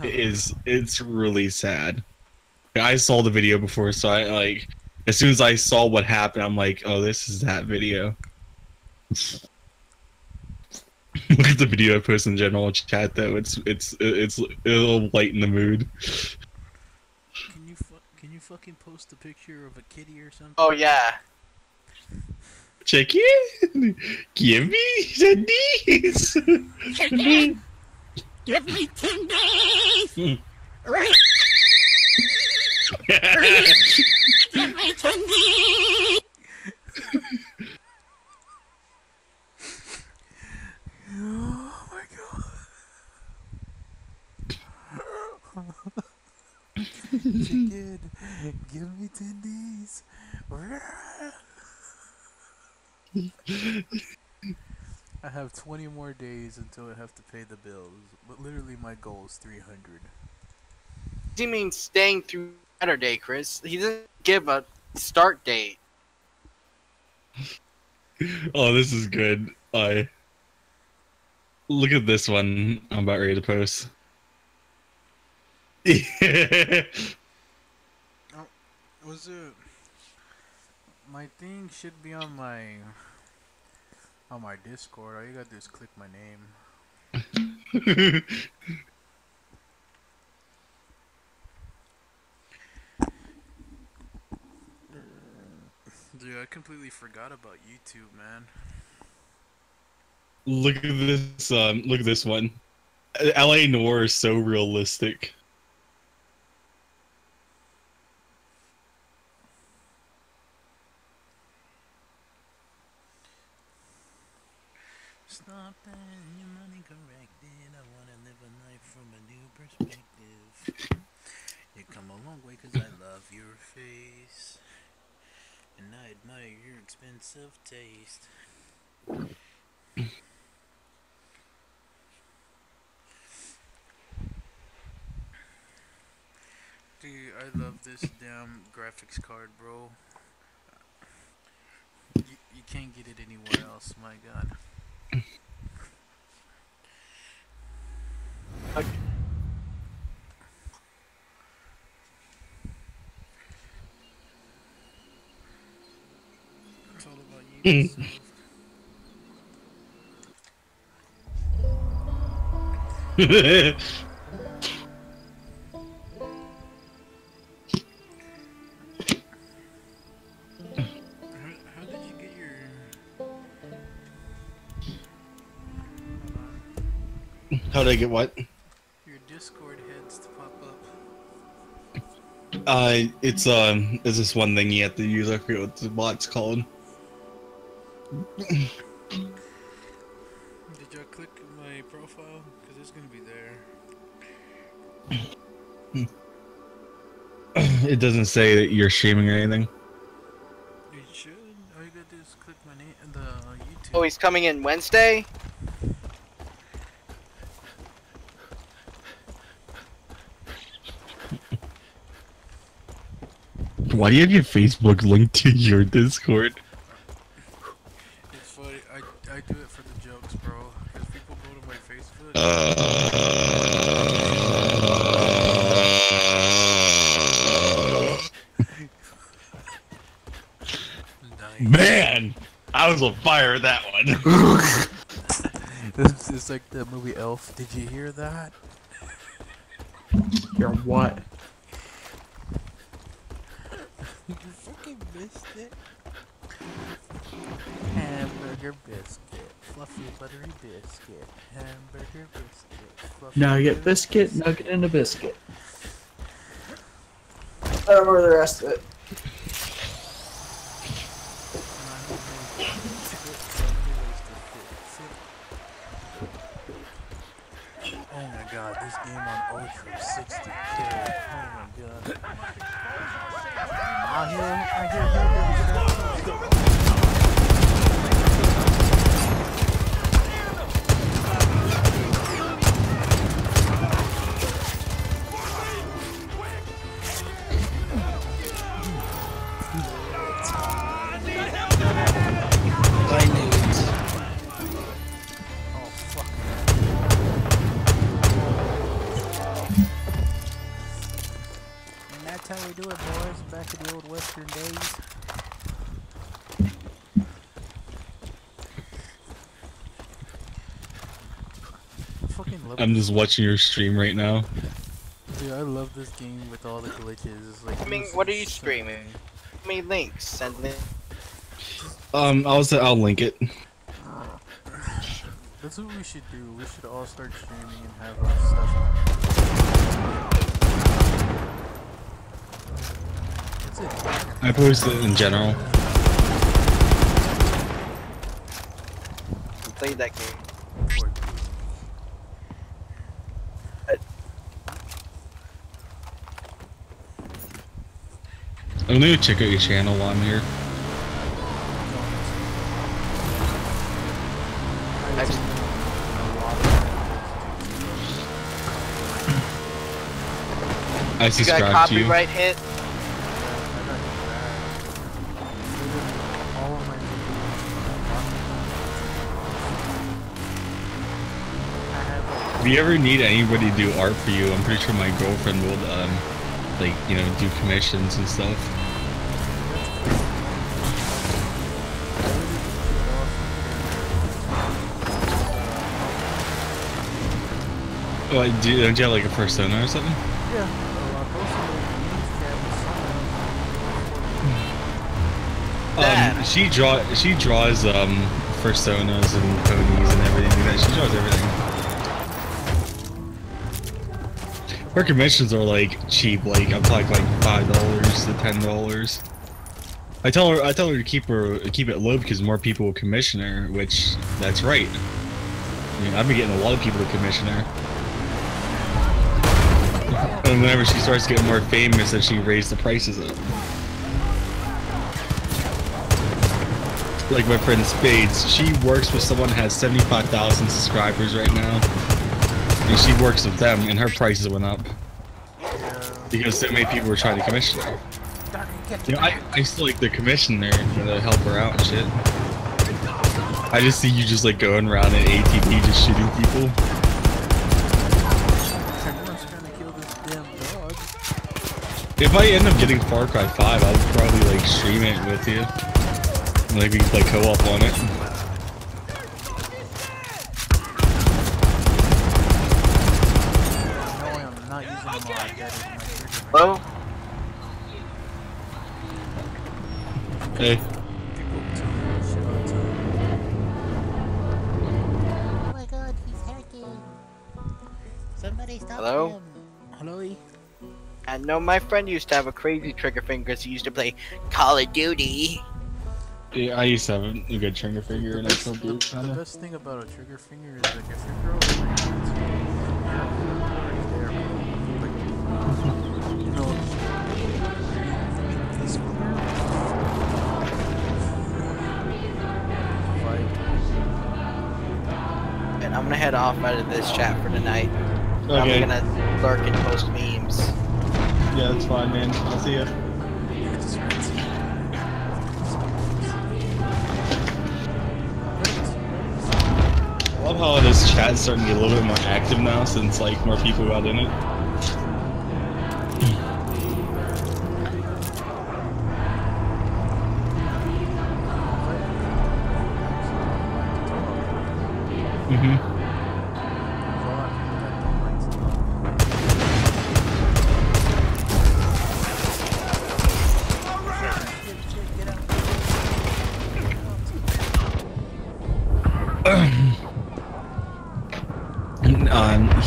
It's really sad. I saw the video before, so I like as soon as I saw what happened, I'm like, oh, this is that video. Look at the video I post in general chat though. It'll lighten the mood. Can you fucking post a picture of a kitty or something? Oh yeah. Check in. Give me 10 days. Check in. Give me 10 days. Give me 10 days. Oh my god. Chicken, give me 10 days. I have 20 more days until I have to pay the bills, but literally my goal is 300. He means staying through Saturday, Chris. He doesn't give a start date. Oh, this is good. Look at this one I'm about ready to post. Oh, was it? My thing should be on my Discord. All you gotta do is click my name. Dude, I completely forgot about YouTube, man. Look at this. Look at this one. LA Noir is so realistic. Stop that, your money corrected. I wanna live a life from a new perspective. You come a long way 'cause I love your face, and I admire your expensive taste. Dude, I love this damn graphics card, bro. You can't get it anywhere else, my god. It's all about you. How did you get your... How did I get what? Your Discord heads to pop up. It's this one thing you have to use. I forget what the bot's called. Did y'all click my profile? Because it's gonna be there. It doesn't say that you're streaming or anything. You should. All you gotta do is click my name in the YouTube. Oh, he's coming in Wednesday? Why do you have your Facebook linked to your Discord? It's funny. I do it for the jokes, bro. Because people go to my Facebook. Man, I was on fire with that one. It's like the movie Elf. Did you hear that? Hear what? You fucking missed it. Hamburger biscuit, fluffy buttery biscuit, hamburger biscuit, fluffy Nugget biscuit, nugget and a biscuit. I don't remember the rest of it. Oh my god, this game on Ultra 60k. Oh my god. I hear Oh fuck. how we do it, boys. Back in the old Western days. Fucking love I'm this. just watching your stream right now. Dude, I love this game with all the glitches. It's like, I mean, what are you streaming? Give me links. Send links. I'll link it. That's what we should do. We should all start streaming and have our stuff. That's it. I post it in general. Play that game. I'm gonna check out your channel while I'm here. I You got a subscribe to you. copyright hit? If you ever need anybody to do art for you, I'm pretty sure my girlfriend will, like, you know, do commissions and stuff. Oh, don't you have like a persona or something? Yeah. She draws personas and ponies and everything like that. She draws everything. Her commissions are like cheap, like I'm talking like $5 to $10. I tell her to keep it low because more people will commission her, which that's right. I mean, I've been getting a lot of people to commission her. And whenever she starts getting more famous, then she raised the prices up. Like my friend Spades, she works with someone who has 75,000 subscribers right now. And she works with them, and her prices went up. Because so many people were trying to commission her. You know, I still like the commission there, you know, to help her out and shit. I just see you just like going around at ATP just shooting people. If I end up getting FarCry 5, I'll probably like stream it with you. Like we can play co-op on it. Hello? Hey. Oh my god, he's hacking. Somebody stop Hello? him. Hello? I know my friend used to have a crazy trigger finger because he used to play Call of Duty. Yeah, I used to have a good trigger finger and I still do. The best thing about a trigger finger is like if your girl is there, like, you know, this And I'm gonna head off out of this chat for tonight. Okay. I'm gonna lurk and post memes. Yeah, that's fine, man. I'll see ya. I love how this chat's starting to get a little bit more active now since like more people got in it.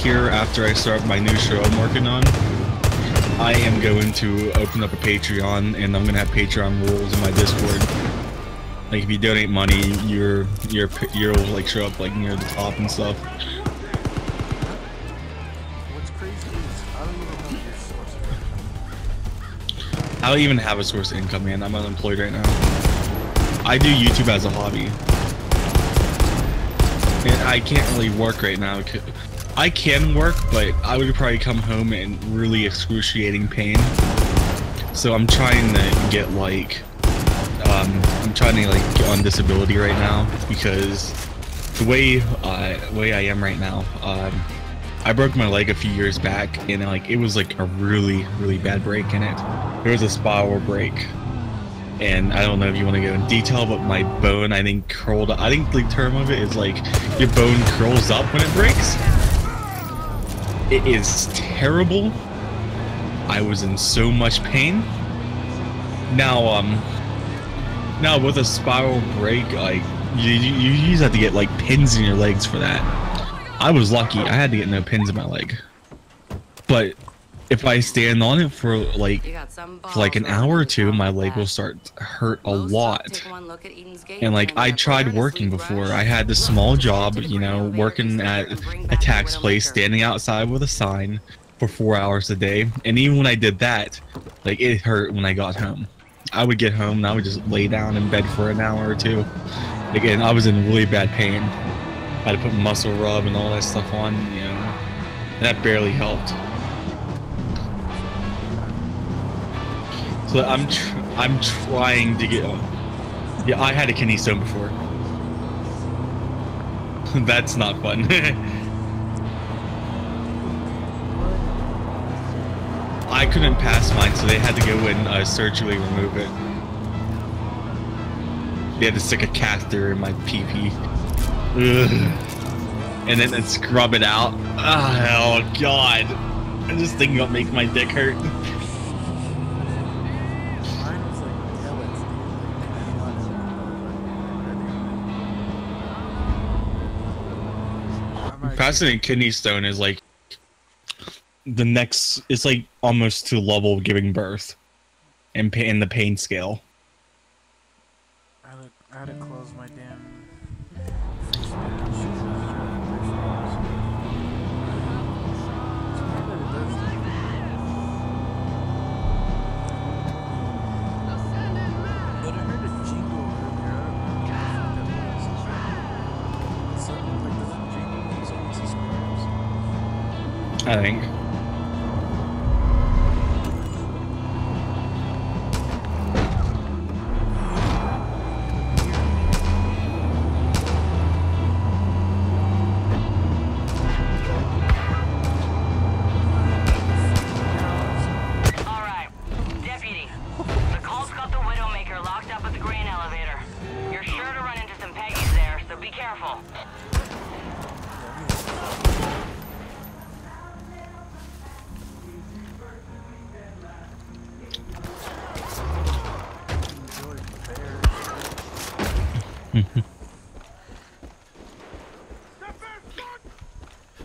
Here, after I start my new show I'm working on, I am going to open up a Patreon, and I'm gonna have Patreon rules in my Discord. Like if you donate money, you'll like show up like near the top and stuff. What's crazy is I don't even know your source of income. I don't even have a source of income, man. I'm unemployed right now. I do YouTube as a hobby, and I can't really work right now. I can work, but I would probably come home in really excruciating pain. So I'm trying to get like, get on disability right now because the way I am right now, I broke my leg a few years back, and like it was like a really, really bad break in it. It was a spiral break, and I don't know if you want to go in detail, but my bone, I think, curled up. I think the term of it is like your bone curls up when it breaks. It is terrible. I was in so much pain. Now with a spiral break, like you just have to get like pins in your legs for that. I was lucky. I had to get no pins in my leg. But if I stand on it for like an hour or two, my leg will start to hurt a lot. And like I tried working before. I had this small job, you know, working at a tax place, standing outside with a sign for 4 hours a day. And even when I did that, like it hurt when I got home. I would get home and I would just lay down in bed for an hour or two. Again, I was in really bad pain. I had to put muscle rub and all that stuff on, you know. And that barely helped. So I'm trying to get. Yeah, I had a kidney stone before. That's not fun. I couldn't pass mine, so they had to go and surgically remove it. They had to stick a catheter in my pee-pee. And then scrub it out. Oh god. I'm just thinking about making my dick hurt. Passing a kidney stone is like the next, it's like almost to level of giving birth and in the pain scale. I had to close my damn. But I heard a jingle earlier. Something like doesn't jingle when someone subscribes. I think.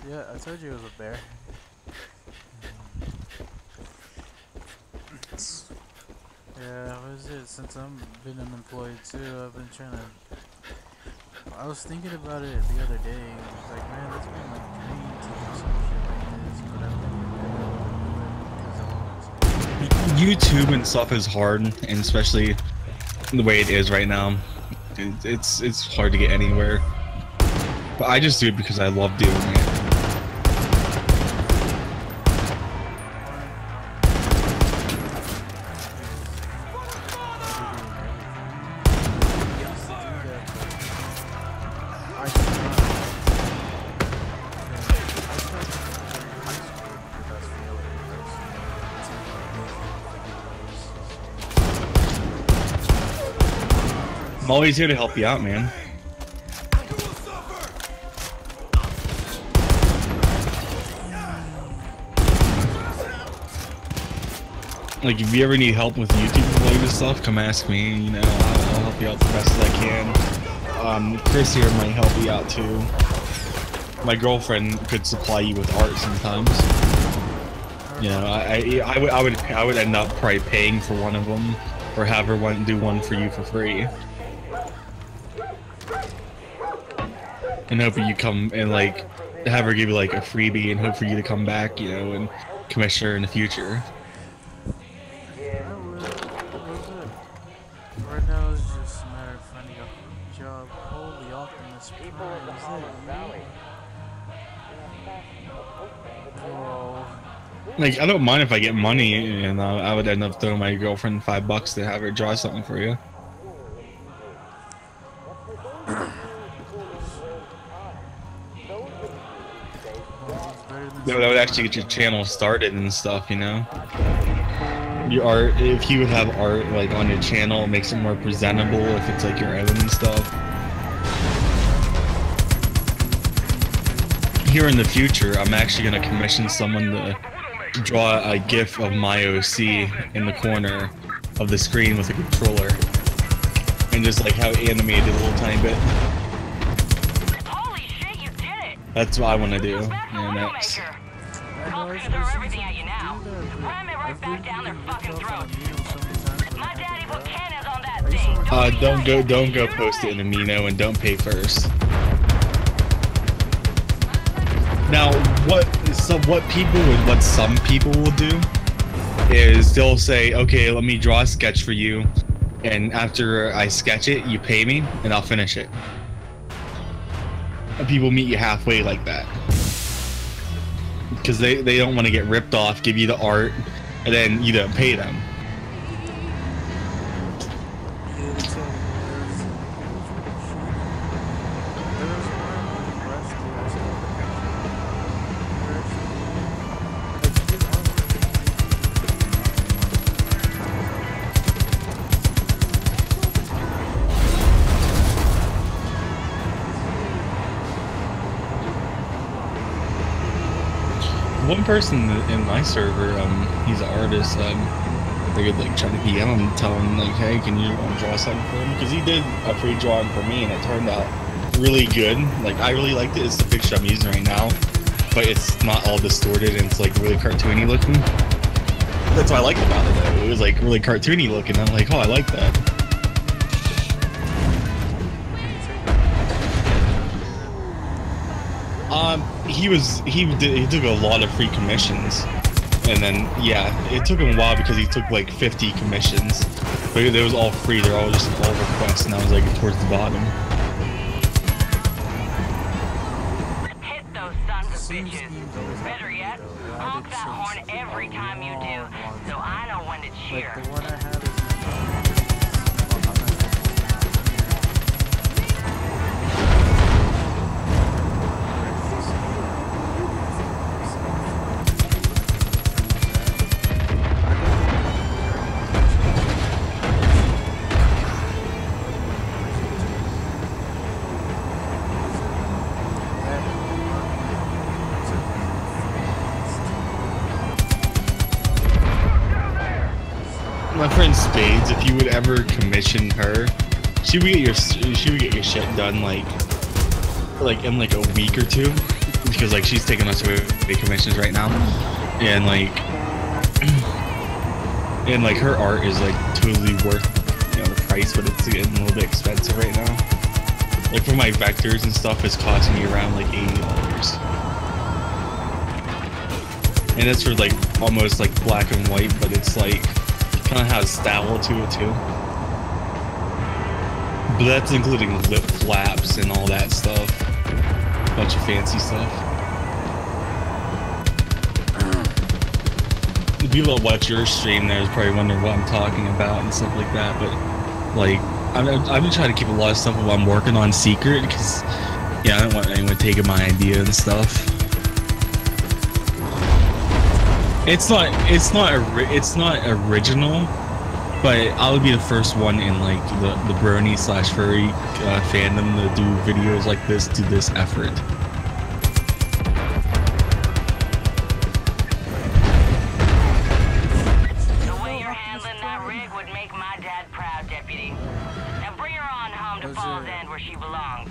Yeah, I told you it was a bear. Yeah, what is it? Since I've been unemployed too, I've been trying to. I was thinking about it the other day. I was like, man, that's been my dream to do some shit like this, but I've never been able to do it because YouTube and stuff is hard, and especially the way it is right now, it's hard to get anywhere. But I just do it because I love doing it. I'm always here to help you out, man. Like, if you ever need help with YouTube related stuff, come ask me. You know, I'll help you out the best as I can. Chris here might help you out too. My girlfriend could supply you with art sometimes. You know, I would end up probably paying for one of them, or have her do one for you for free. And hope you come and like have her give you like a freebie, and hope for you to come back, you know, and commission her in the future. right now it's just a matter of finding a job. Holy Optimus Prime, is that you? Whoa. Like, I don't mind if I get money, and I would end up throwing my girlfriend $5 to have her draw something for you. Well, it's better than actually get your channel started and stuff, you know? Your art, if you would have art like on your channel, it makes it more presentable if it's like your own and stuff. Here in the future, I'm actually gonna commission someone to draw a GIF of my OC in the corner of the screen with a controller, and just like have it animated a little tiny bit. Holy shit, you did it! That's what I want to do. Yeah, next. I'll throw everything at you now. Ram it right back down their fucking throats. My daddy put cannons on that thing. Don't go post it in Amino and don't pay first. Now, what some people will do is they'll say, okay, let me draw a sketch for you, and after I sketch it, you pay me, and I'll finish it. And people meet you halfway like that. Because they don't want to get ripped off, give you the art, and then you don't pay them. One person in my server, he's an artist. They could like try to PM him, tell him like, hey, can you draw something for him? Because he did a free drawing for me, and it turned out really good. Like I really liked it. It's the picture I'm using right now, but it's not all distorted and it's like really cartoony looking. That's what I liked about it though. It was like really cartoony looking. I'm like, oh, I like that. He took a lot of free commissions, and then yeah, it took him a while because he took like 50 commissions, but it was all free. They're all just all requests, and I was like towards the bottom. Hit those sons of bitches. Better yet, honk that horn every time you do, so I know when to cheer. Like the one I had is my friend Spades, if you would ever commission her, she would get your shit done like in like a week or two, because like she's taking us away commissions right now, and like her art is like totally worth, you know, the price, but it's getting a little bit expensive right now. Like for my vectors and stuff, it's costing me around like $80. And that's for like almost like black and white, but it's like kind of has style to it too. But that's including lip flaps and all that stuff. A bunch of fancy stuff. The people that watch your stream there is probably wondering what I'm talking about and stuff like that, but like I've been trying to keep a lot of stuff while I'm working on secret, because yeah, I don't want anyone taking my idea and stuff. It's not original, but I'll be the first one in like the brony / furry fandom to do videos like this, to this effort. The way you're handling that rig would make my dad proud, Deputy. Now bring her on home to Falls End where she belongs.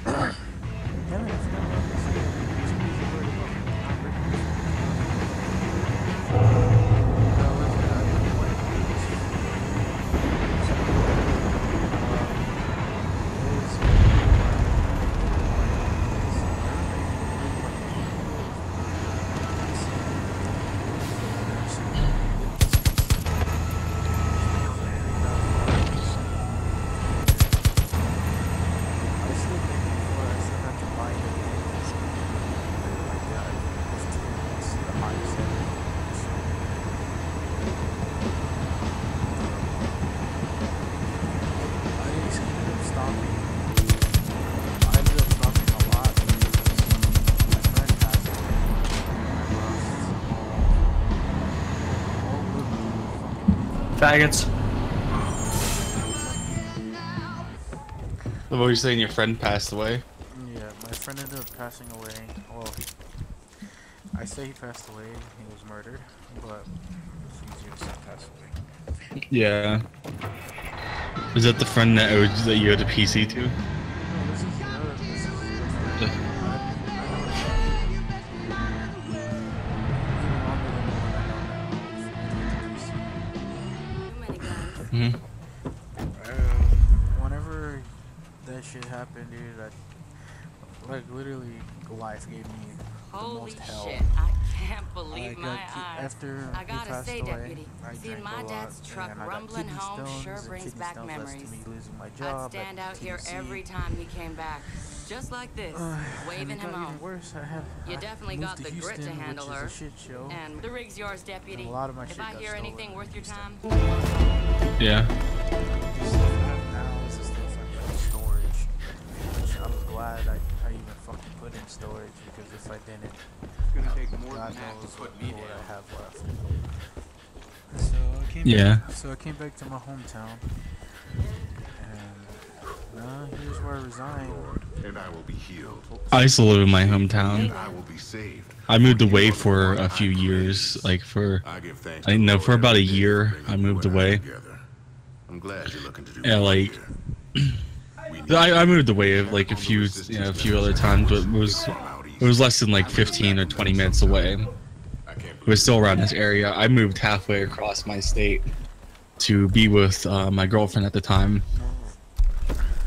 Faggots. What were you saying? Your friend passed away? Yeah, my friend ended up passing away. Well, I say he passed away. He was murdered, but it's easier to say passed away. Yeah. Is that the friend that you owed a PC to? No, this is another. This is. Mm-hmm. Whenever that shit happened, dude, like literally, life gave me the Holy most hell. shit, I can't believe my eyes. After I gotta he passed say, away, Deputy, I seeing drank my a dad's lot, truck and I got rumbling kidney home stones, sure and brings kidney back stones led to memories. me losing my job I'd stand at out here TC. every time he came back, just like this, And waving it got him even home. worse. You I definitely moved got the Houston, grit to handle which her. is a shit show. And the rig's yours, Deputy. And a lot of my If shit I got hear stolen anything in worth your Houston. time. Yeah. The stuff I have now is the stuff I put in storage. Which I'm glad I even fucking put in storage, because if I didn't, It's gonna take more God than that knows to put what me I down. have left. So I came Yeah. back, so I came back to my hometown, and here's where I resigned. And I will be healed. I used to live in my hometown. I will be saved. I moved away for a few years, like for I give thanks I to know the for Lord about a every day year. for I bringing moved you and I away. together. I'm glad you're looking to do Yeah, more like here. We need I moved away like a few other times, but it was less than like 15 or 20 minutes away. It was still around this area. I moved halfway across my state to be with my girlfriend at the time.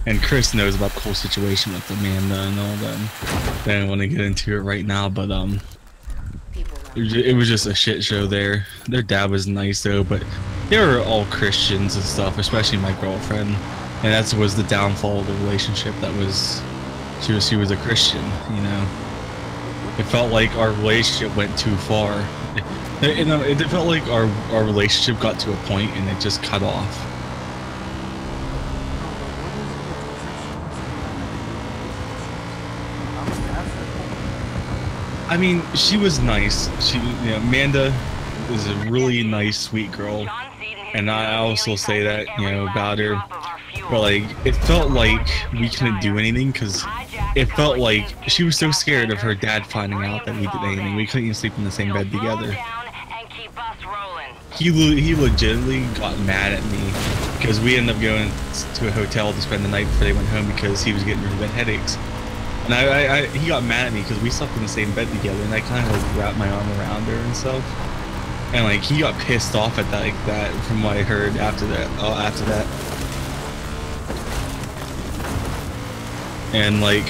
And Chris knows about the whole situation with Amanda and all that. I don't want to get into it right now, but it was just a shit show there. Their dad was nice though, but they were all Christians and stuff, especially my girlfriend. And that was the downfall of the relationship. That was she was a Christian, you know. It felt like our relationship went too far. You know, it felt like our relationship got to a point and it just cut off. I mean, she was nice. Amanda is a really nice, sweet girl, and I also say that, about her. But like, it felt like we couldn't do anything because it felt like she was so scared of her dad finding out that we did anything. We couldn't even sleep in the same bed together. He legitimately got mad at me because we ended up going to a hotel to spend the night before they went home because he was getting really bad headaches. And he got mad at me because we slept in the same bed together, and I kind of like wrapped my arm around her and stuff. And like he got pissed off at that, like that, from what I heard after that. And like,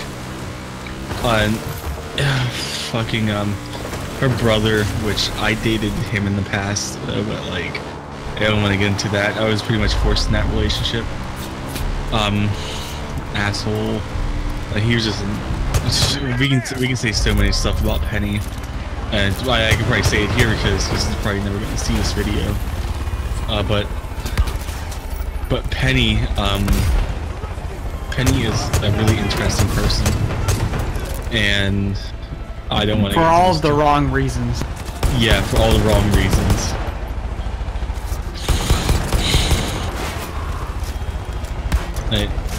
her brother, which I dated him in the past, but like, I don't want to get into that. I was pretty much forced in that relationship. Asshole. Like, he was just. We can say so many stuff about Penny, and I can probably say it here because he's probably never going to see this video. But Penny, Penny is a really interesting person, and I don't want to. For all of the wrong reasons. Yeah, for all the wrong reasons.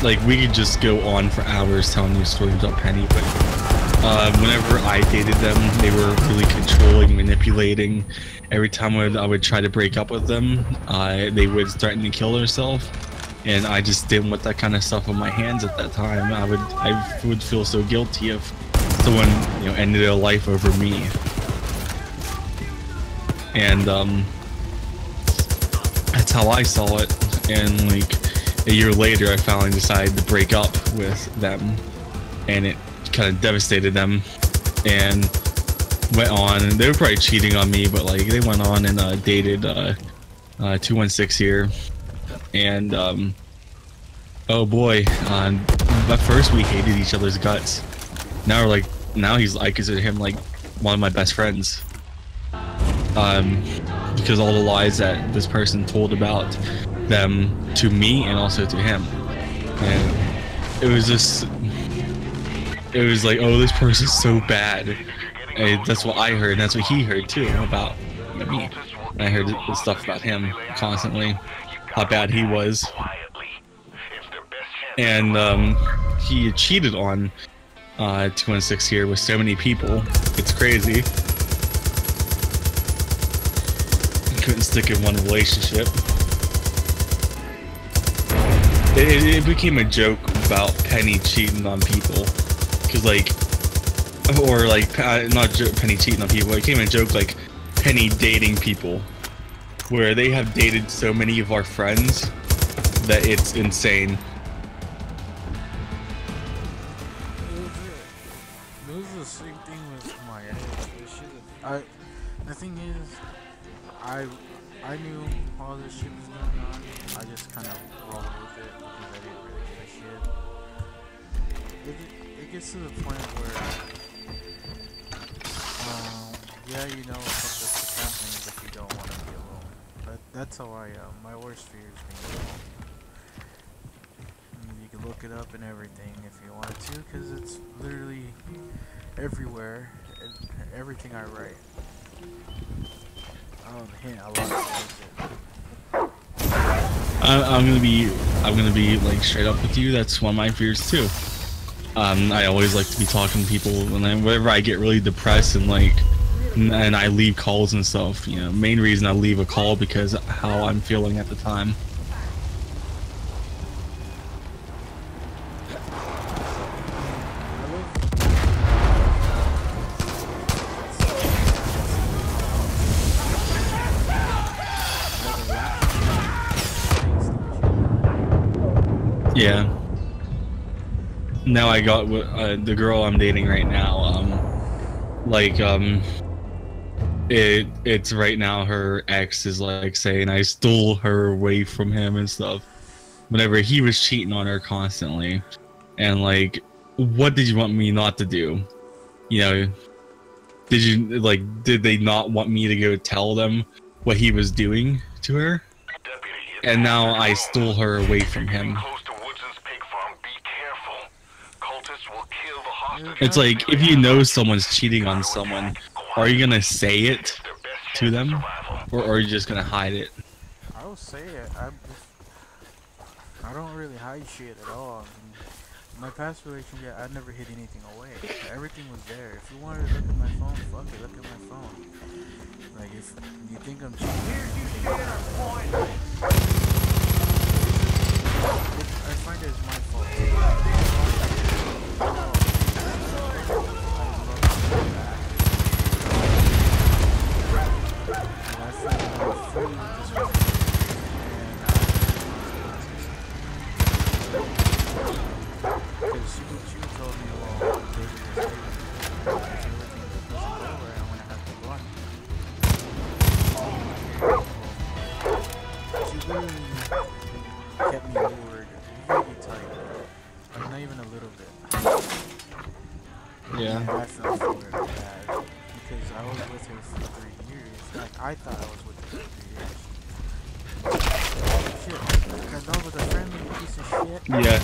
Like, we could just go on for hours telling you stories about Penny, but whenever I dated them, they were really controlling, manipulating. Every time I would try to break up with them, they would threaten to kill herself, and I just didn't want that kind of stuff on my hands at that time. I would feel so guilty if someone, ended their life over me. And that's how I saw it. And like, a year later, I finally decided to break up with them, and it kind of devastated them, and went on, and they were probably cheating on me, but like, they went on and dated 216 here, and oh boy, at first we hated each other's guts. Now I consider him like one of my best friends, because all the lies that this person told about them to me and also to him, and it was like, oh, this person's so bad, and that's what I heard, and that's what he heard too about me. And I heard the stuff about him constantly, how bad he was. And he cheated on 216 here with so many people. It's crazy. He couldn't stick in one relationship. It became a joke about Penny cheating on people, cause like, or like not Penny cheating on people. It became a joke like Penny dating people, where they have dated so many of our friends that it's insane. It was the same thing with my ex. The thing is, I knew all this shit was going on. I just kind of rolled with it because I didn't really give a shit. It gets to the point where, yeah, you know what's happening, but you don't want to be alone. That's how I am. My worst fear is being alone. You can look it up and everything if you wanted to, because it's literally everywhere. Everything I write. I don't hint a lot of shit. I'm gonna be like straight up with you. That's one of my fears too. I always like to be talking to people, and then whenever I get really depressed and like, and I leave calls and stuff. You know, main reason I leave a call because how I'm feeling at the time. Yeah. Now I got the girl I'm dating right now. It's right now her ex is like saying I stole her away from him and stuff. Whenever he was cheating on her constantly, and like, what did you want me not to do? You know, did they not want me to go tell them what he was doing to her? And now I stole her away from him. It's like, if you know someone's cheating on someone, are you gonna say it to them, or are you just gonna hide it? I will say it. I don't really hide shit at all. I mean, my past relationship, I never hid anything away. Everything was there. If you wanted to look at my phone, fuck it, look at my phone. Like, if you think I'm cheating, I find it as my fault. Kept me lured really tight. Like, not even a little bit. Yeah. And I fell for it bad because I was with her for 3 years. Like, I thought I was with her for 3 years. Shit, that dog was a friendly piece of shit. Yeah.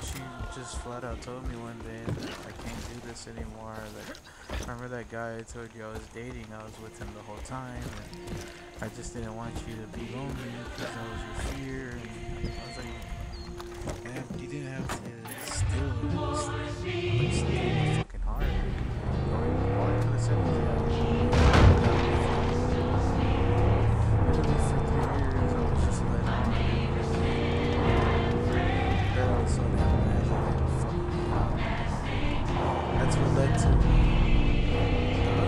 She just flat out told me one day that I can't do this anymore. Like, remember that guy I told you I was dating? I was with him the whole time, and I just didn't want you to be lonely because that was your fear. And I was like, man, you didn't have to steal it fucking hard. Or I could have said, literally for 3 years I was just let on. That was so damn bad. That's what led to another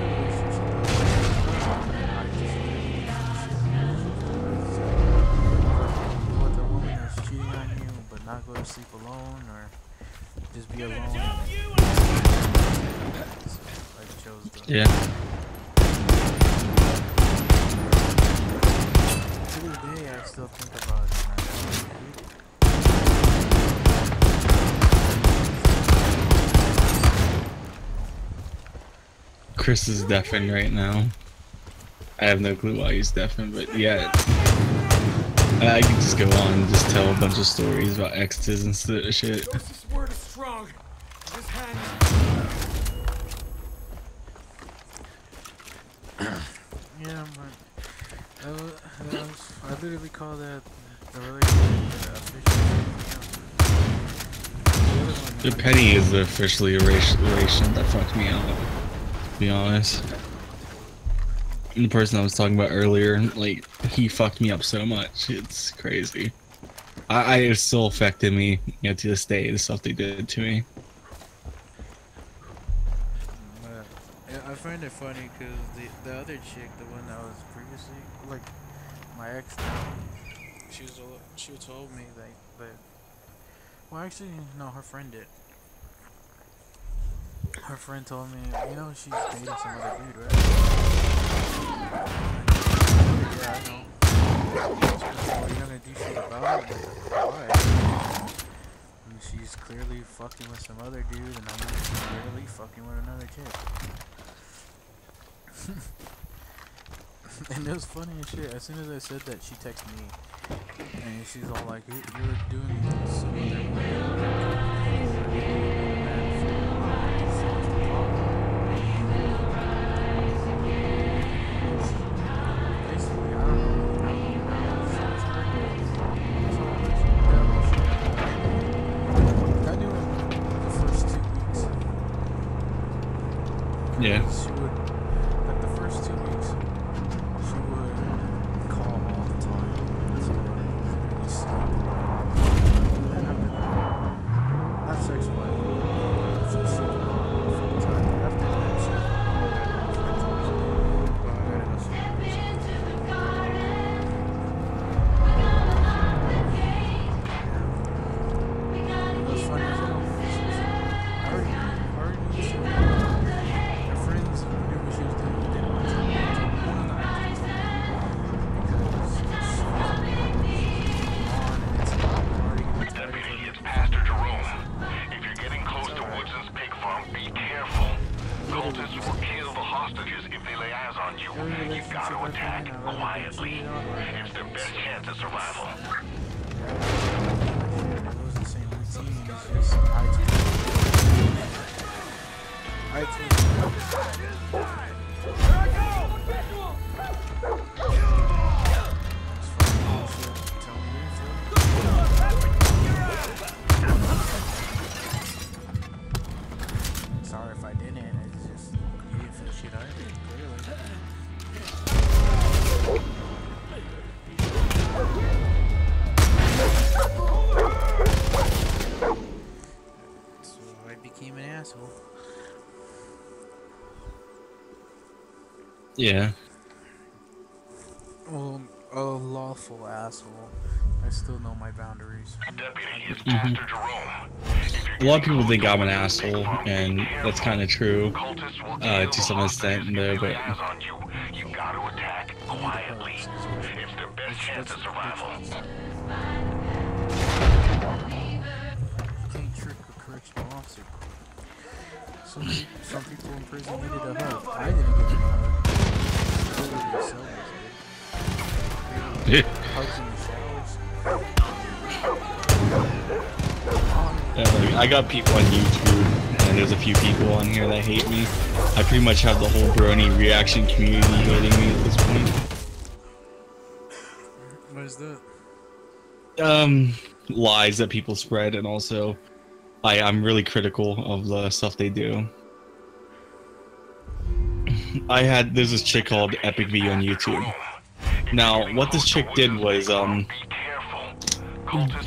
relationship. I just you want the woman that's cheating on you but not go to sleep alone, or just be alone. I chose the to this day I still think about it. Chris is deafened right now. I have no clue why he's deafened, but yeah. I can just go on and just tell a bunch of stories about exes and shit. Joseph's word is strong. His hand. Yeah, but I literally call that the relationship official. The Penny is officially a relation that fucked me out, to be honest. And the person I was talking about earlier, like, he fucked me up so much. It's crazy. It still affected me, you know, to this day, the stuff they did to me. Yeah, I find it funny because the other chick, the one that was previously, like, my ex now, she told me that, well, actually, no, her friend did. Her friend told me, you know, she's dating some other dude, right? Yeah, I know. She was like, well, you gonna do shit about it? Why? And she's clearly fucking with some other dude, and I'm clearly fucking with another chick. And it was funny as shit. As soon as I said that, she texted me, and she's all like, "You're doing some other." Basically, I don't know how she was hurting. I knew him the first 2 weeks. Yeah. She would, like the first 2 weeks, she would call all the time. So literally sleep. And after that, not sex wise, she sleep full time. But after that, she was like, oh, I gotta go sleep. Oh, I gotta go sleep. It was funny as hell. She was like, I already knew she was her friends knew what she was doing, but they didn't want to tell me. One of them actually told me because she was on and it's not already going to Deputy, it's Pastor Jerome. If you're getting close to Woodson's pig farm, be careful. Cultists will kill the hostages if they lay eyes on you. You've got to attack quietly. It's their best chance of survival. It was the same routine, it's just I tweet. Sorry if I didn't, it's just, you didn't feel shit either, clearly. So I became an asshole. Yeah. Well, a lawful asshole. I still know my boundaries. Deputy, it's Pastor Jerome. A lot of people think I'm an asshole, and that's kind of true, to some extent, though, but... You've got to attack quietly. It's their best chance of survival. You can't trick a correctional officer. Some people in prison needed a hug. I didn't get a hug. Totally selfish, dude. Hugs in the showers. Yeah, like, I got people on YouTube, and there's a few people on here that hate me. I pretty much have the whole brony reaction community hating me at this point. What is that? Lies that people spread, and also I'm really critical of the stuff they do. There's this chick called Epic V on YouTube. Now, what this chick did was,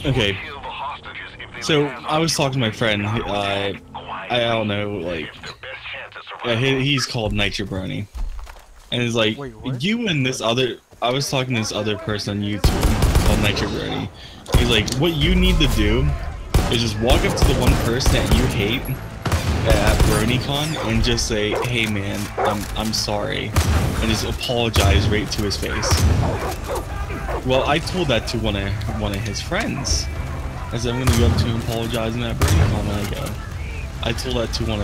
okay. So, I was talking to my friend, I don't know, like, he's called Nitrobrony. And it's like, you and this other, I was talking to this other person on YouTube called Nitrobrony. He's like, what you need to do is just walk up to the one person that you hate at BronyCon and just say, hey man, I'm sorry, and just apologize right to his face. Well, I told that to one of his friends. I said, I'm gonna go up to him apologizing at BronyCon when I go. I told that to one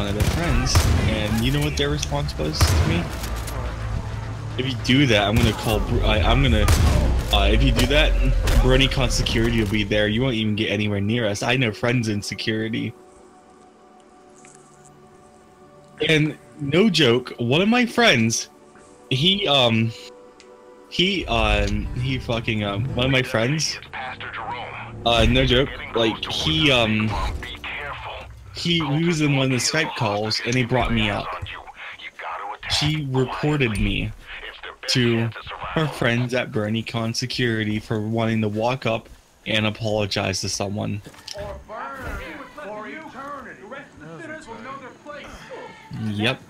of their friends, and you know what their response was to me? If you do that, I'm gonna call. If you do that, BronyCon security will be there. You won't even get anywhere near us. I know friends in security. And no joke, one of my friends he fucking one of my friends. No joke. Like he was in one of the Skype calls and he brought me up. She reported me to her friends at BernieCon security for wanting to walk up and apologize to someone. Yep.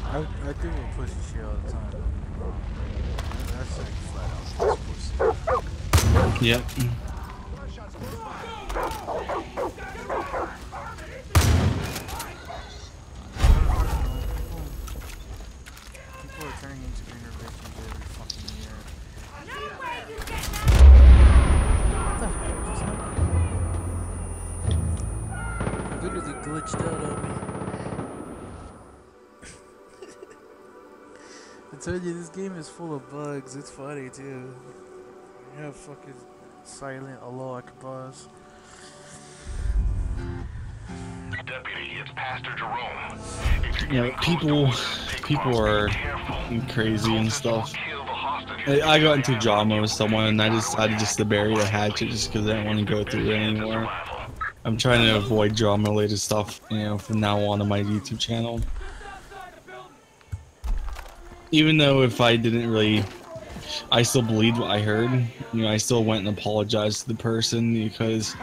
I think we'll push the shit all the time. That's like flat out. Yep. People are turning into greener bitches every fucking year. What the heck just happened? Literally glitched out on me. I told you this game is full of bugs. It's funny too. You have fucking silent Allah Akbars. Deputy, it's Pastor Jerome. You know, people are crazy and stuff. I got into drama with someone and I decided just to bury the hatchet just because I didn't want to go through it anymore. I'm trying to avoid drama related stuff, you know, from now on my YouTube channel. Even though if I didn't really, I still believed what I heard. You know, I still went and apologized to the person because,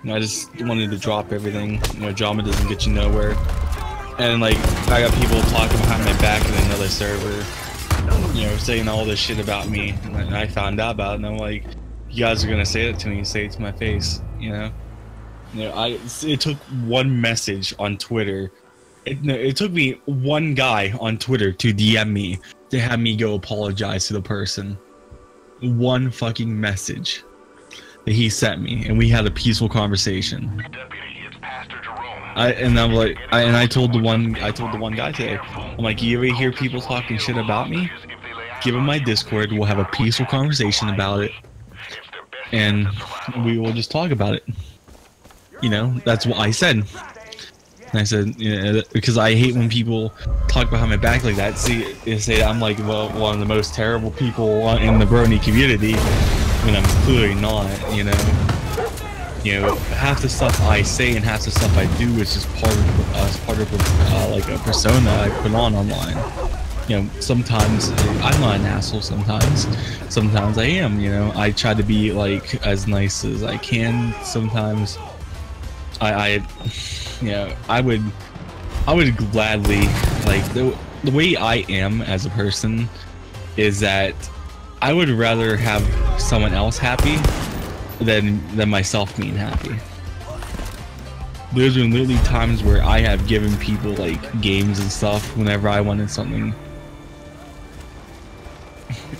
you know, I just wanted to drop everything. You know, drama doesn't get you nowhere. And like, I got people talking behind my back in another server, you know, saying all this shit about me. And I found out about it, and I'm like, you guys are gonna say it to me, say it to my face, you know. You know, it took one message on Twitter. It took me one guy on Twitter to DM me to have me go apologize to the person. One fucking message that he sent me, and we had a peaceful conversation. Deputy, it's Pastor Jerome. I told the one guy today, I'm like, you ever hear people talking shit about me? Give him my Discord. We'll have a peaceful conversation about it, and we will just talk about it. You know, that's what I said. And I said, you know, because I hate when people talk behind my back like that. See, they say I'm like, well, one of the most terrible people in the Brony community, when I'm clearly not. You know, half the stuff I say and half the stuff I do is just part of like a persona I put on online. You know, sometimes I'm not an asshole. Sometimes I am. You know, I try to be like as nice as I can. Sometimes you know, I would gladly, like, the way I am as a person is that I would rather have someone else happy than myself being happy. There's been literally times where I have given people like games and stuff whenever I wanted something.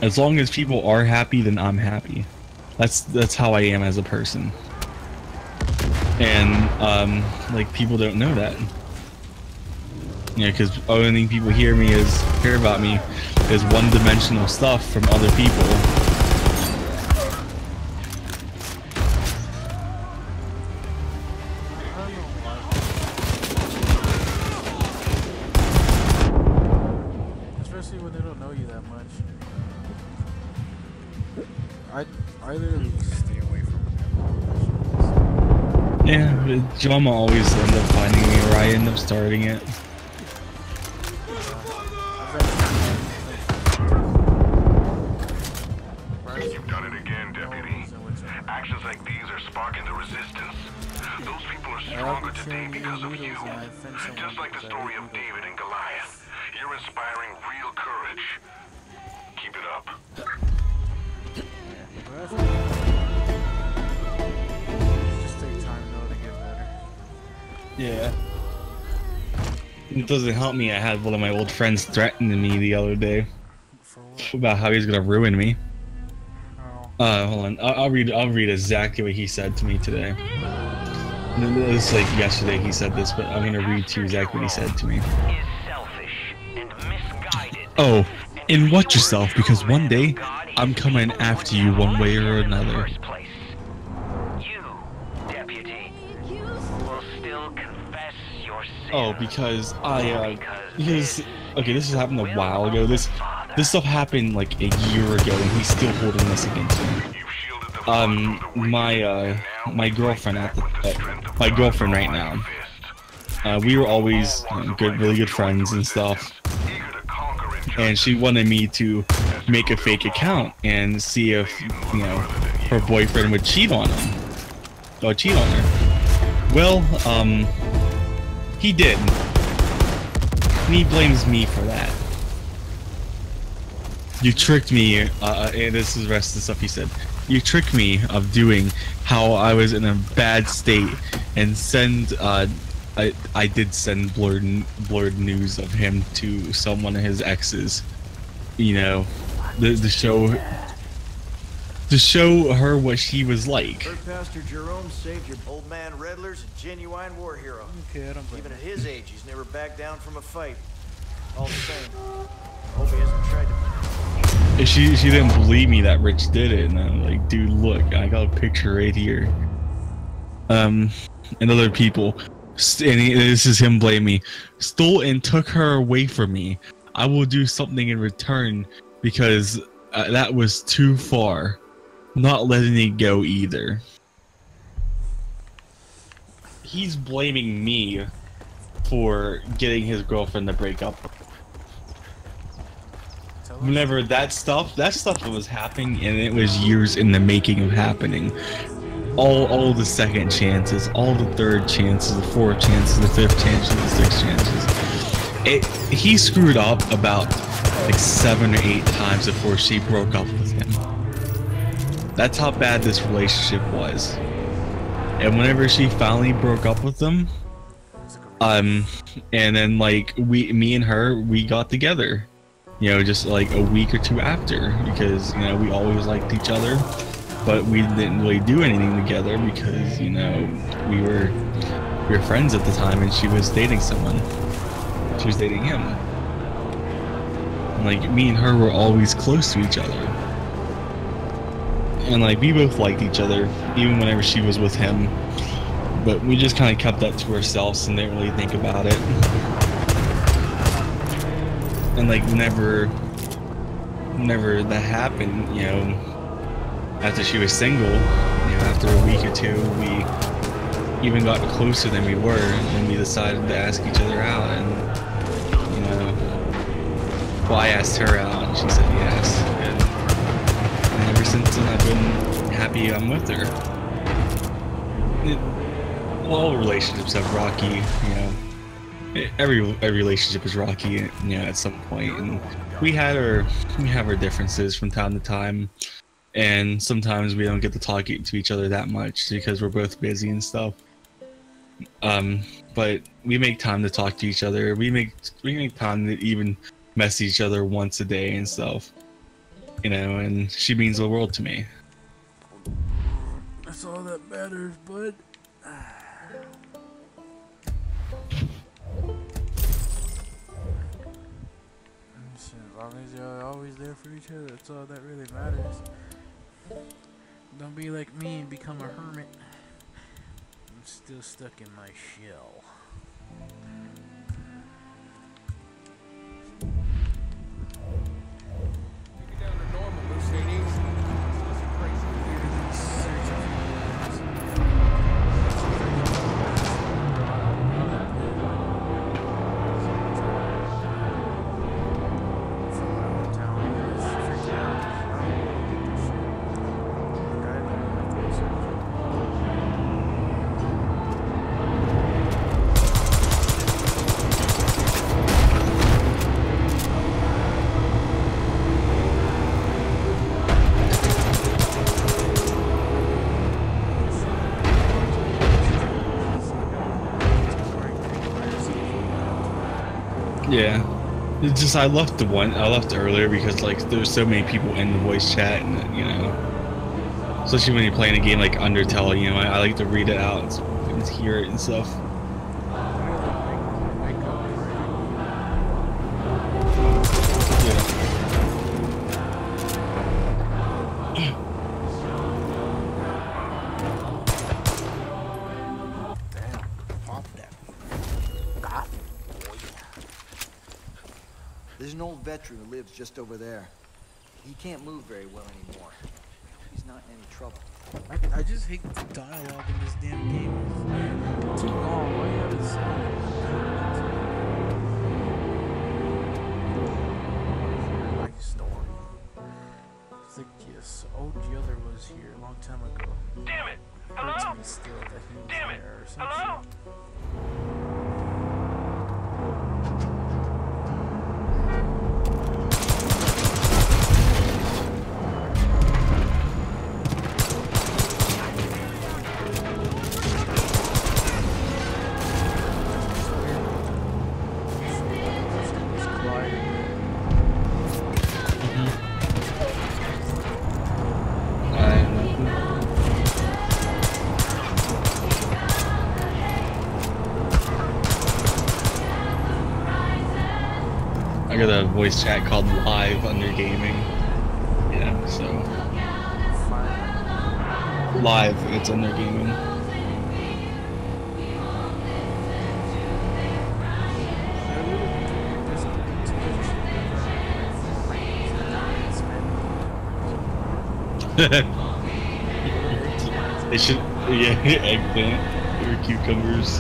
As long as people are happy, then I'm happy. That's how I am as a person. And like, people don't know that. You know, because the only thing people hear about me is one-dimensional stuff from other people. Especially when they don't know you that much. I literally stay away from them. Yeah, but drama always ends up finding me, or I end up starting it. You've done it again, Deputy. Actions like these are sparking the resistance. Those people are stronger today because of you. Just like the story of David and Goliath. You're inspiring real courage. Keep it up. Just take time though to get better. Yeah. It doesn't help me. I had one of my old friends threatening me the other day about how he's gonna ruin me. Hold on. I'll read exactly what he said to me today. This is like yesterday he said this, but I'm gonna read to you exactly what he said to me. Is selfish and misguided. Oh, And watch yourself, because one day I'm coming after you one way or another. You, deputy, will still confess your sin. Oh, because okay, this has happened a while ago. This stuff happened like a year ago, and he's still holding this against me. My girlfriend my girlfriend right now. We were always really good friends and stuff. And she wanted me to make a fake account and see if, her boyfriend would cheat on him. Or cheat on her. Well, he did. And he blames me for that. You tricked me, and this is the rest of the stuff he said. You tricked me of doing how I was in a bad state and I did send blurred news of him to someone of his exes, to show her what she was like. Heard Pastor Jerome saved your old man Redler's a genuine war hero. Okay, I don't blame Even you. at his age, he's never backed down from a fight. All the same, I hope he hasn't tried to. She didn't believe me that Rich did it, and I'm like, dude, look, I got a picture right here. And other people. And this is him blaming me. Stole and took her away from me. I will do something in return because that was too far. Not letting it go either. He's blaming me for getting his girlfriend to break up. Whenever that stuff was happening, and it was years in the making of happening. All the second chances, all the third chances, the fourth chances, the fifth chances, the sixth chances. He screwed up about like 7 or 8 times before she broke up with him. That's how bad this relationship was. And whenever she finally broke up with him, and then like me and her, we got together. Just like a week or 2 after, because we always liked each other. But we didn't really do anything together because, we were friends at the time, and she was dating someone. She was dating him. And, like, me and her were always close to each other. And, like, we both liked each other, even whenever she was with him. But we just kind of kept that to ourselves and didn't really think about it. And, like, whenever that happened, after she was single, after a week or 2, we even got closer than we were, and we decided to ask each other out, and, I asked her out, and she said yes, and ever since then I've been happy I'm with her. All relationships have rocky, every relationship is rocky, at some point, and we have our differences from time to time. And sometimes we don't get to talk to each other that much because we're both busy and stuff. But we make time to talk to each other. We make time to even message each other once a day and stuff. And she means the world to me. That's all that matters, bud. As long as you're always there for each other, that's all that really matters. Don't be like me and become a hermit. I'm still stuck in my shell. Take it down to normal, Mercedes. This is crazy. Yeah, it's just I left earlier because like there's so many people in the voice chat, and especially when you're playing a game like Undertale, I like to read it out and hear it and stuff. Yeah. Pop that. God. There's an old veteran who lives just over there. He can't move very well anymore. He's not in any trouble. I just hate the dialogue in this damn game. It's too long. Why you have to sound? Life story. It's like yes, OG other was here a long time ago. Damn it! Hurts Hello? me still that he was Damn it! there or some Hello? shit. I got a voice chat called Live under gaming. Yeah, so live, it's under gaming. They should, yeah, eggplant or cucumbers.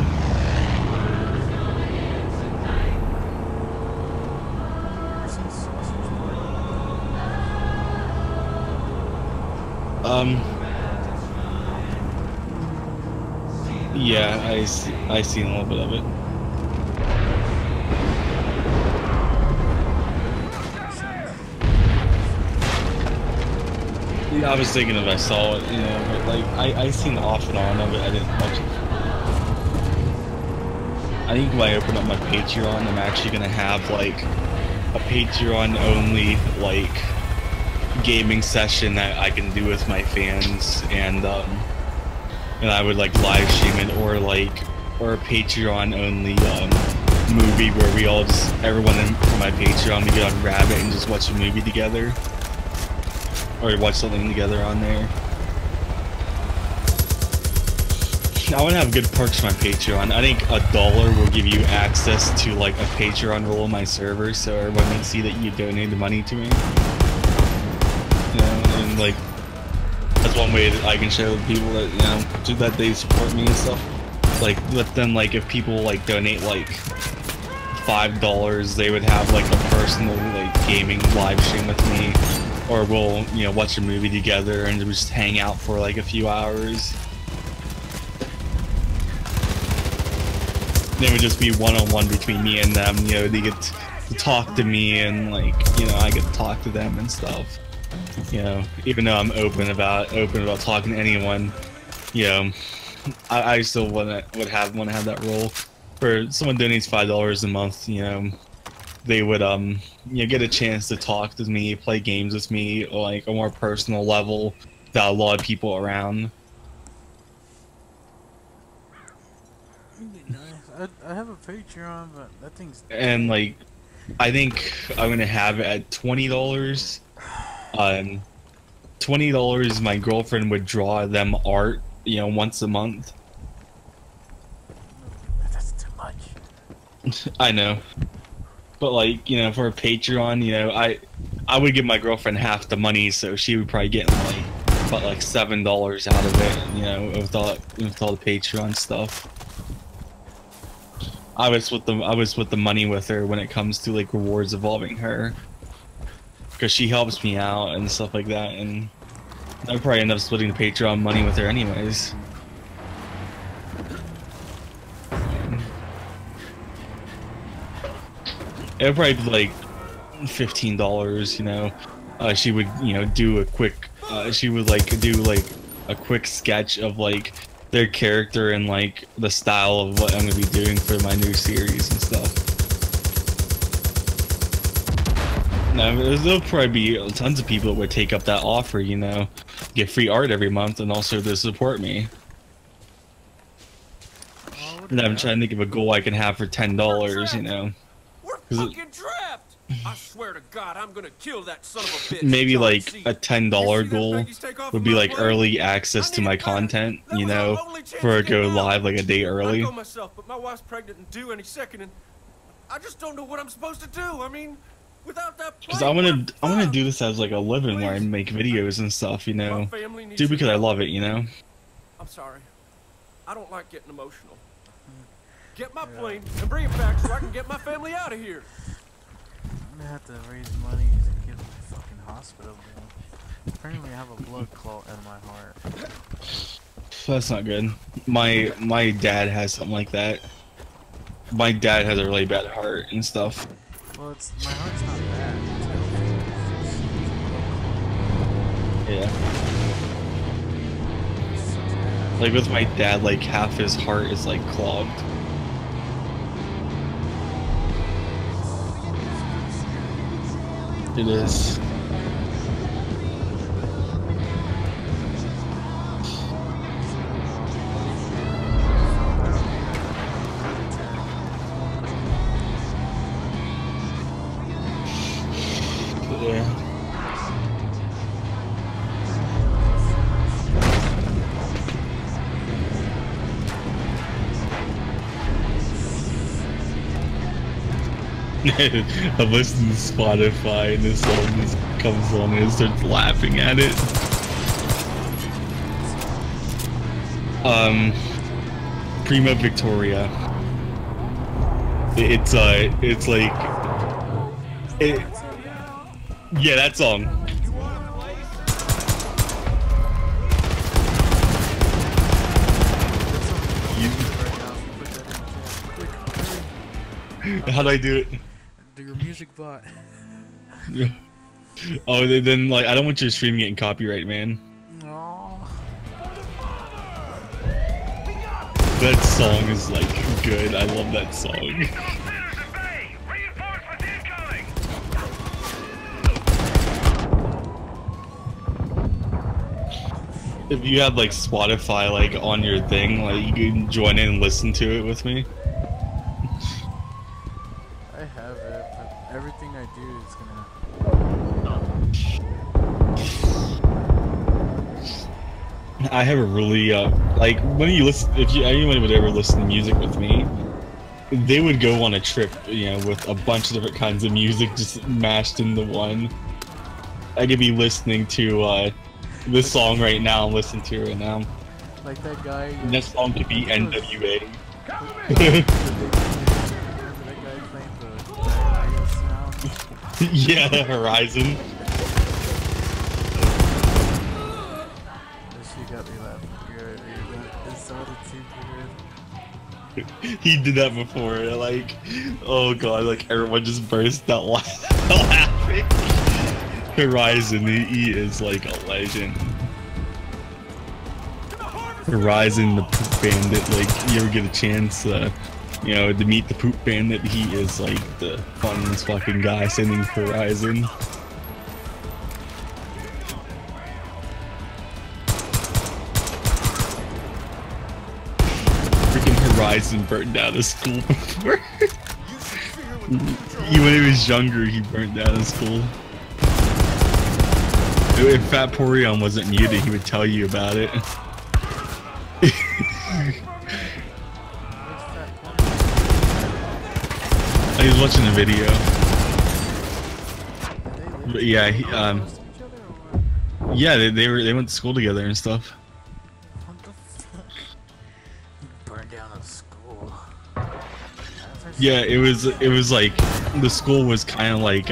Yeah, I seen a little bit of it. Yeah, I was thinking if I saw it, you know, but like I seen off and on of it. I didn't watch it. I think when I open up my Patreon, I'm actually gonna have like a Patreon only like gaming session that I can do with my fans, and I would like live stream it, or a Patreon only movie where we all just, everyone in my Patreon, we get on Rabbit and just watch a movie together, or watch something together on there. I want to have good perks for my Patreon. I think $1 will give you access to like a Patreon role on my server, so everyone can see that you donated money to me. You know, and like that's one way that I can show people that, you know, that they support me and stuff. Like, let them, like, if people like donate like $5, they would have like a personal like gaming live stream with me, or we'll, you know, watch a movie together and just hang out for like a few hours. It would just be one-on-one between me and them. You know, they get to talk to me, and like, you know, I get to talk to them and stuff. You know, even though I'm open about talking to anyone, you know, I still would have that role. For someone donates $5 a month, you know, they would you know, get a chance to talk to me, play games with me, like a more personal level without a lot of people around. I have a Patreon, but that thing's... And like, I think I'm gonna have it at $20. $20, my girlfriend would draw them art, you know, once a month. That's too much. I know, but like, you know, for a Patreon, you know, I would give my girlfriend half the money, so she would probably get like about like $7 out of it, you know, with all the Patreon stuff. I was split the money with her when it comes to like rewards involving her, because she helps me out and stuff like that, and I'd probably end up splitting the Patreon money with her anyways. It would probably be like $15, you know. She would, you know, do a quick, she would like do like a quick sketch of like their character and like the style of what I'm gonna be doing for my new series and stuff. Now, there'll probably be tons of people that would take up that offer, you know, get free art every month and also to support me. And I'm trying to think of a goal I can have for $10, you know. We're fucking trapped! I swear to God, I'm gonna kill that son of a bitch. Maybe John like C. a $10 goal would be like early access to my content, you know, for it go live like a day early. I go myself, but my wife's pregnant and due any second, and I just don't know what I'm supposed to do. I mean, without that. Because I wanna do this as like a living where I make videos and stuff, you know, do because I love it, you know. I'm sorry, I don't like getting emotional. Get my plane and bring it back so I can get my family out of here. I'm gonna have to raise money to get my fucking hospital bill. Apparently I have a blood clot in my heart. That's not good. My dad has something like that. My dad has a really bad heart and stuff. Well, it's my heart's not bad. Yeah. Like with my dad, like half his heart is like clogged. It is. Yeah. I'm listening to Spotify and this song just comes on and starts laughing at it. Prima Victoria. It's like yeah, that song. How do I do it? Do your music bot. Oh, then like I don't want your stream getting copyright, man. No. That song is like good. I love that song. If you have like Spotify like on your thing, like you can join in and listen to it with me. I have it, but everything I do is gonna. I have a really like when you listen, if anyone would ever listen to music with me, they would go on a trip, you know, with a bunch of different kinds of music just mashed into one. I could be listening to this song right now and listen to it right now. Like that guy. And that song could be NWA. Yeah, Horizon. She got me laughing. It sounded too good. He did that before, like, oh god, like everyone just burst out laughing. Horizon, he is like a legend. Horizon, the Poop Bandit, like, you ever get a chance, you know, to meet the Poop Bandit, he is like the funniest fucking guy singing Horizon. Freaking Horizon burnt down a school before. When he was younger, he burnt down a school. If Fat Porion wasn't muted, he would tell you about it. I was watching the video. But yeah, yeah, they went to school together and stuff. Burned down a school. Yeah, it was like the school was kind of like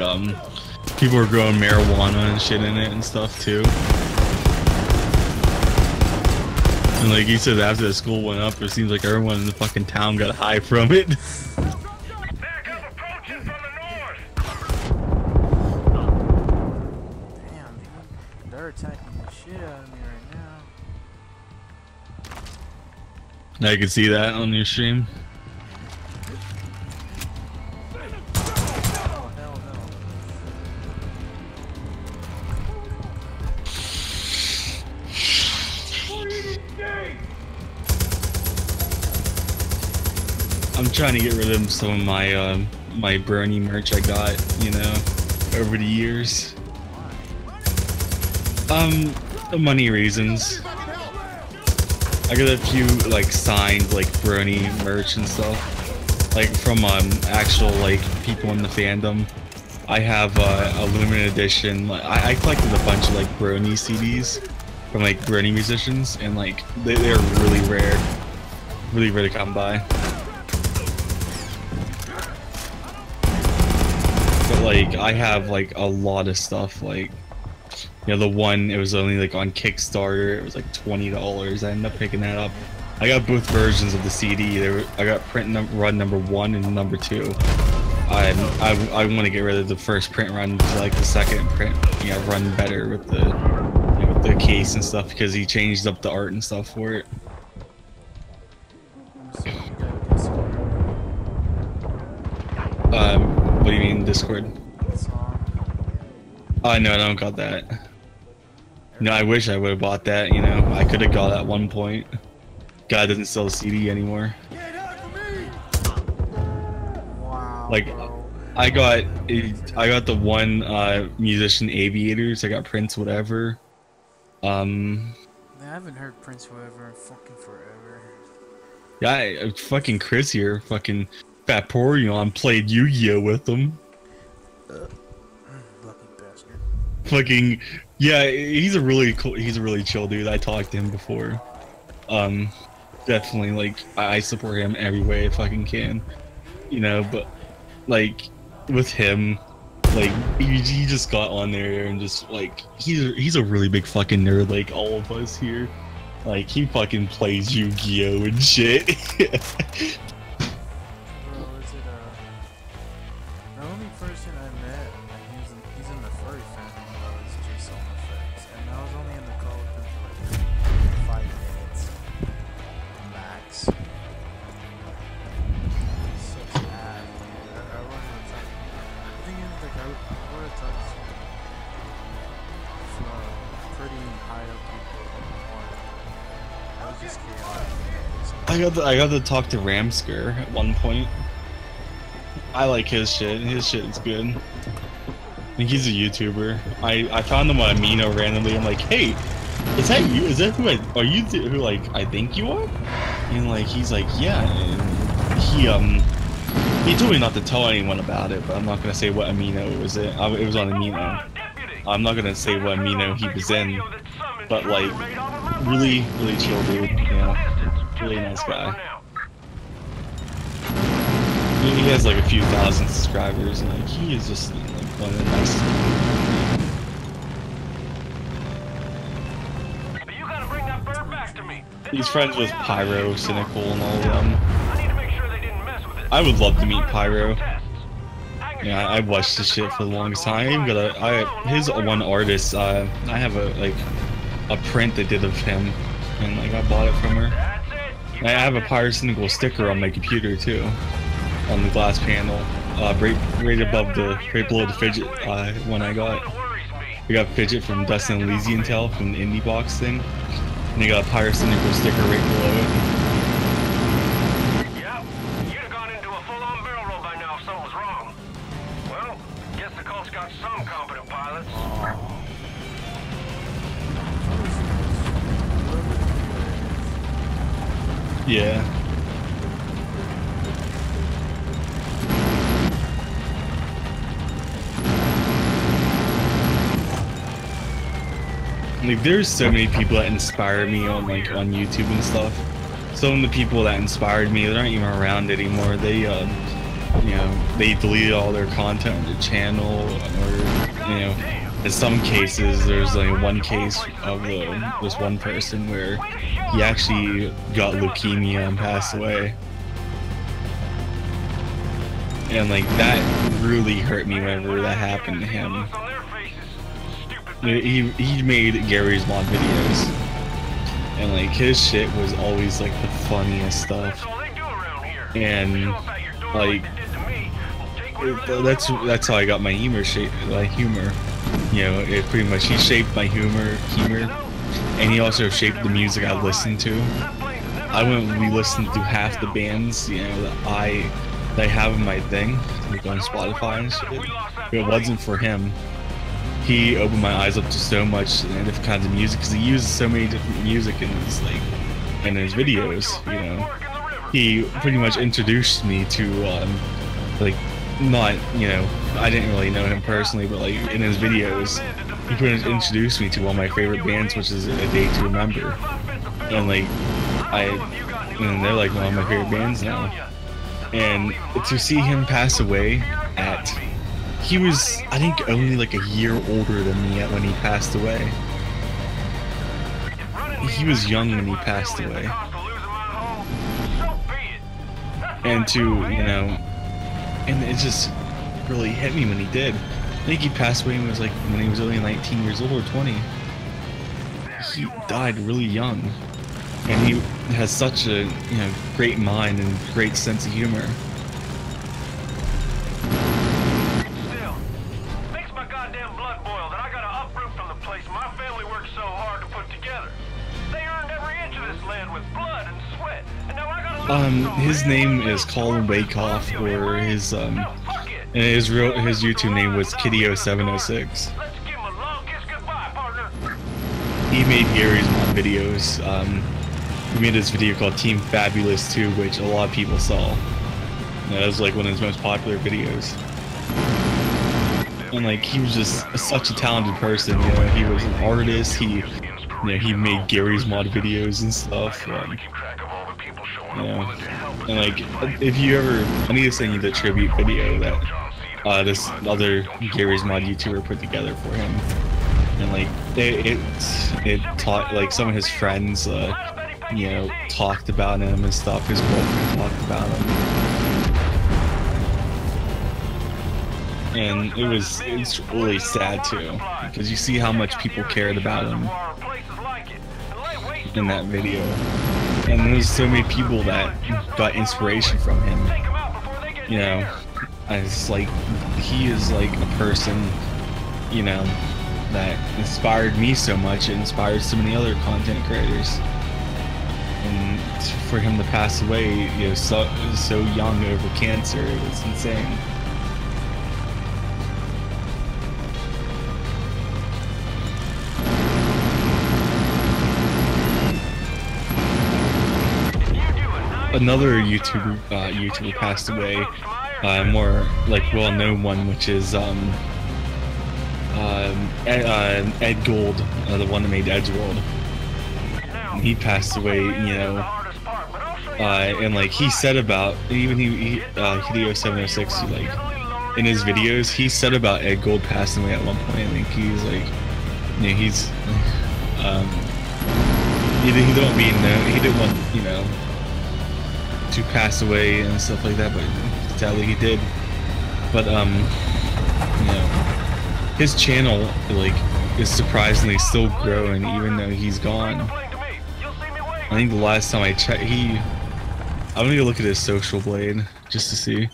people were growing marijuana and shit in it and stuff too. And like he said, after the school went up, it seems like everyone in the fucking town got high from it. Damn, they're attacking the shit out of me right now. I can see that on your stream. Oh, hell no. I'm trying to get rid of some of my my brony merch I got, you know, over the years. Money reasons. I got a few like signed like brony merch and stuff, like from actual like people in the fandom. I have a limited edition. I collected a bunch of like brony CDs from like brony musicians, and like they're really rare to come by. But like I have like a lot of stuff, like, you know, the one, it was only like on Kickstarter, it was like $20. I ended up picking that up. I got both versions of the CD. I got run number 1 and number 2. I want to get rid of the first print run to like the second print, you know, run better with the, you know, with the case and stuff, because he changed up the art and stuff for it. What do you mean, Discord? Oh, no, I don't got that. No, I wish I would have bought that, you know. I could have got it at one point. Guy doesn't sell a CD anymore. Wow. Like, I got the one musician Aviators. I got Prince Whatever. Man, I haven't heard Prince Whatever in fucking forever. Yeah, fucking Chris here, fucking Vaporeon played Yu-Gi-Oh with them. Lucky bastard. Fucking yeah, he's a really chill dude. I talked to him before. Definitely, like, I support him every way I fucking can, you know. But like with him, like he just got on there and just like he's a really big fucking nerd, like all of us here. Like he fucking plays Yu-Gi-Oh and shit. Bro, is it the only person I met, he's in the furry family, was Jason Effects, and I was only in the call with him for like 5 minutes max. Such an ass, dude. I wanted to talk. The thing is, like, I want to talk to some pretty high up people. I was just chaotic. I got to talk to Ramsker at one point. I like his shit. His shit is good. I think he's a YouTuber. I found him on Amino randomly. I'm like, hey, is that you? Is that who are you who like I think you are? And like he's like, yeah. And he told me not to tell anyone about it, but I'm not gonna say what Amino was it. It was on Amino. I'm not gonna say what Amino he was in, but like really chill dude. You know, really nice guy. He has like a few thousand subscribers, and like he is just like one of the nicest people. You gotta bring that bird back to me. He's friends with Pyro, Cynical, and all of them. I need to make sure they didn't mess with it. I would love to meet Pyro. Yeah, I watched this shit for the longest time. I even got his one artist. I have a print they did of him, and like I bought it from her. I have a Pyro Cynical sticker on my computer too, on the glass panel, right below the fidget one I got. We got Fidget from Dustin Elysian Tale from the Indie Box thing, and they got a Pyro Cynical sticker right below it. Yep, you'd have gone into a full-on barrel roll by now if something was wrong. Well, guess the cult's got some competent pilots. Yeah. Like there's so many people that inspire me on YouTube and stuff. Some of the people that inspired me, they're not even around anymore. They you know, they deleted all their content on their channel, or you know, in some cases there's like one case of this one person where he actually got leukemia and passed away. And like that really hurt me whenever that happened to him. He made Gary's Mod videos, and like his shit was always like the funniest stuff, and like that's how I got my humor humor. You know, it pretty much he shaped my humor, and he also shaped the music I listened to. I wouldn't be listening to half the bands, you know, that I that I have in my thing, like on Spotify and shit. If it wasn't for him, he opened my eyes up to so much and different kinds of music, because he uses so many different music in his videos. You know, he pretty much introduced me to like, not, you know, I didn't really know him personally, but like in his videos, he pretty much introduced me to one of my favorite bands, which is A Day to Remember, and like and they're like one of my favorite bands now. And to see him pass away at, he was, I think, only like a year older than me when he passed away. He was young when he passed away. And to, you know, and it just really hit me when he did. I think he passed away when he was only 19 years old or 20. He died really young. And he has such a, you know, great mind and great sense of humor. Still, makes my goddamn blood boil that I gotta uproot from the place my family worked so hard to put together. They earned every inch of this land with blood and sweat, and now I gotta lose his name is Colin Wakeoff, or his his YouTube name was Kitty0706. Let's give him a long kiss goodbye, partner. He made Gary's Mod videos. He made this video called Team Fabulous 2, which a lot of people saw. That was like one of his most popular videos. And like, he was just such a talented person. You know, he was an artist. He made Gary's Mod videos and stuff. You know, and like, if you ever, I need to send you the tribute video that this other Gary's Mod YouTuber put together for him. And like, it taught, like, some of his friends, you know, talked about him and stuff. His girlfriend talked about him, and it's really sad too, because you see how much people cared about him in that video, and there's so many people that got inspiration from him. You know, it's like, he is like a person, you know, that inspired me so much. It inspired so many other content creators. And for him to pass away, you know, so young over cancer, it's insane. Another YouTuber passed away, more like well-known one, which is Ed Gold, the one that made Edgeworld. He passed away, you know, and like, he said about, even Hideo706, like, in his videos, he said about Ed Gold passing away at one point. I think he's like, you know, he's he didn't want, you know, to pass away and stuff like that, but sadly he did. But you know, his channel, like, is surprisingly still growing even though he's gone. I think the last time I checked, I'm gonna go look at his social blade just to see.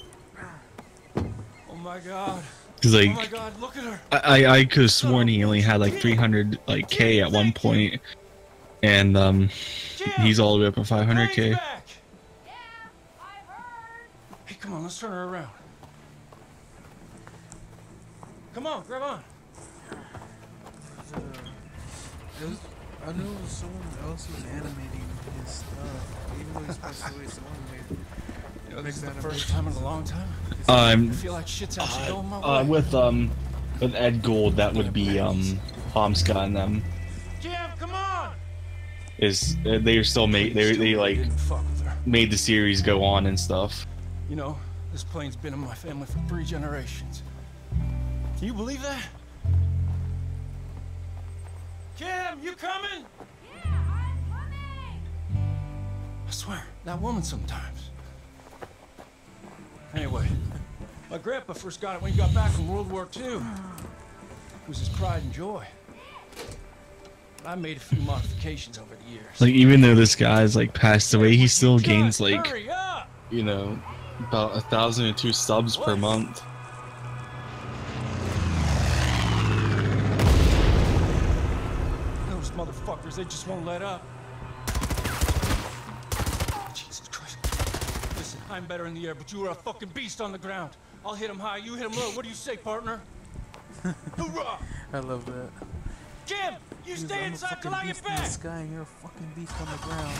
Oh my god. Cause like, oh my god, look at her. I could have sworn he only had like 300 like K at one point, and he's all the way up at 500K. Hey, come on, let's turn her around. Come on, grab on. I know someone else was animating his stuff, even though he's passed away. Someone made. You know, this is the first time in a long time. I feel like shit's actually going my way. With Ed Gold, that would be Pomska and them. Jim, come on. They are still made. They like made the series go on and stuff. You know, this plane's been in my family for 3 generations. Can you believe that? Kim, you coming? Yeah, I'm coming. I swear, that woman sometimes. Anyway, my grandpa first got it when he got back from World War II. It was his pride and joy. I made a few modifications over the years. Like, even though this guy's like passed away, he still gains like, you know, about 1,002 subs per month. Those motherfuckers, they just won't let up. Jesus Christ. Listen, I'm better in the air, but you are a fucking beast on the ground. I'll hit him high, you hit him low. What do you say, partner? Hoorah! I love that. Jim, you Dude, stay I'm inside a till fucking I beast get in the back. sky and you're a fucking beast on the ground.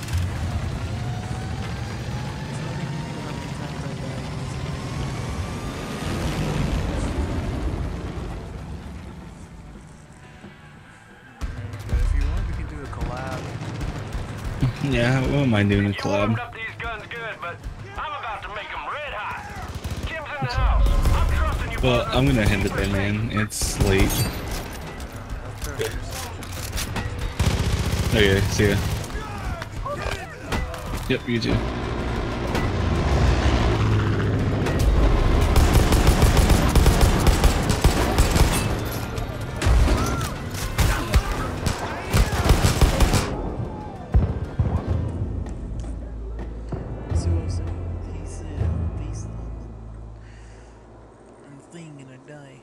If you want, we can do a collab. Yeah, what am I doing a You warmed collab? up these guns good, but I'm about to make them red hot. Jim's in the house. I'm trusting you. Well, I'm gonna end it then, man. It's late. Okay, see ya. Yep, you too. See what I'm saying? He said, beast on the thing and I die.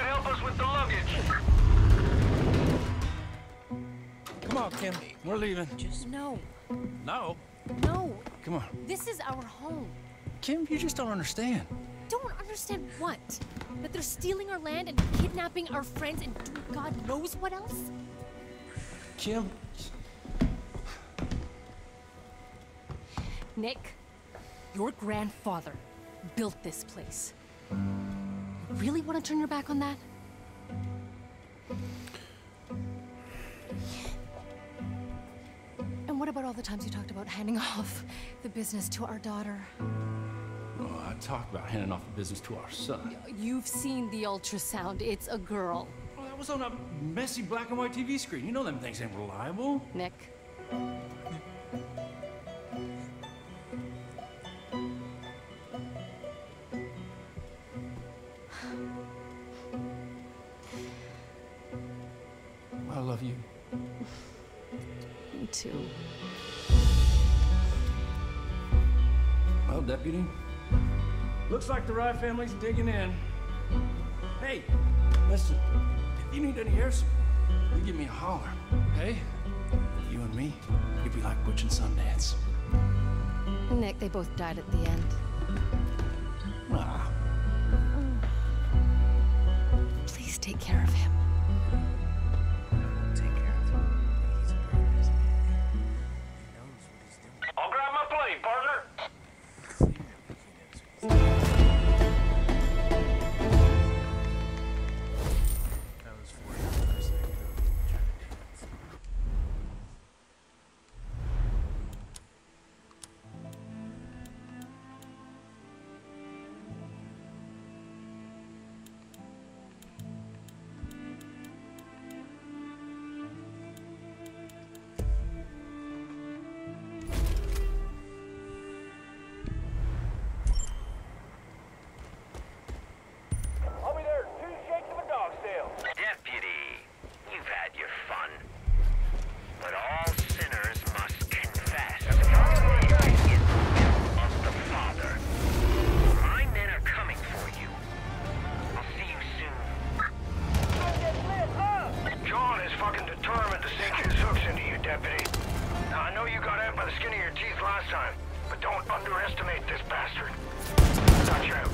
could help us with the luggage. Come on, Kim. We're leaving. No. No? No. Come on. This is our home. Kim, you just don't understand. Don't understand what? That they're stealing our land and kidnapping our friends and doing God knows what else? Kim. Nick, your grandfather built this place. You really want to turn your back on that? And what about all the times you talked about handing off the business to our daughter? Oh, I talked about handing off the business to our son. You've seen the ultrasound. It's a girl. Well, that was on a messy black and white TV screen. You know them things ain't reliable. Nick. I love you. Me too. Well, Deputy, looks like the Rye family's digging in. Hey, listen, if you need any air support, you give me a holler, okay? You and me, you'd be like Butch and Sundance. Nick, they both died at the end. Ah. Please take care of him. Take care of him. He's a very nice man. He knows what he's doing. I'll grab my plane, partner. That was 4 years ago. I'll be there in 2 shakes of a dog's tail. Deputy, you've had your fun. But all sinners must confess. Your way is the will of the Father. My men are coming for you. I'll see you soon. John is fucking determined to sink his hooks into you, Deputy. Now, I know you got out by the skin of your teeth last time, but don't underestimate this bastard. Watch out.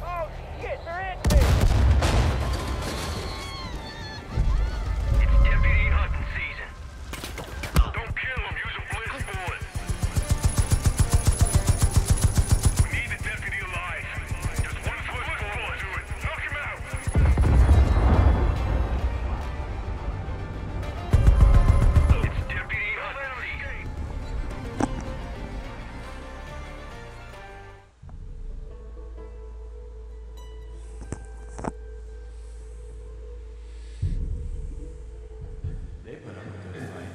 Oh shit, they're into me! It's deputy hunting season. Don't kill him, use a blitz bullet. We need the deputy alive. Just one foot bullet to it. Knock him out! It's deputy hunting season. They put up a good fight.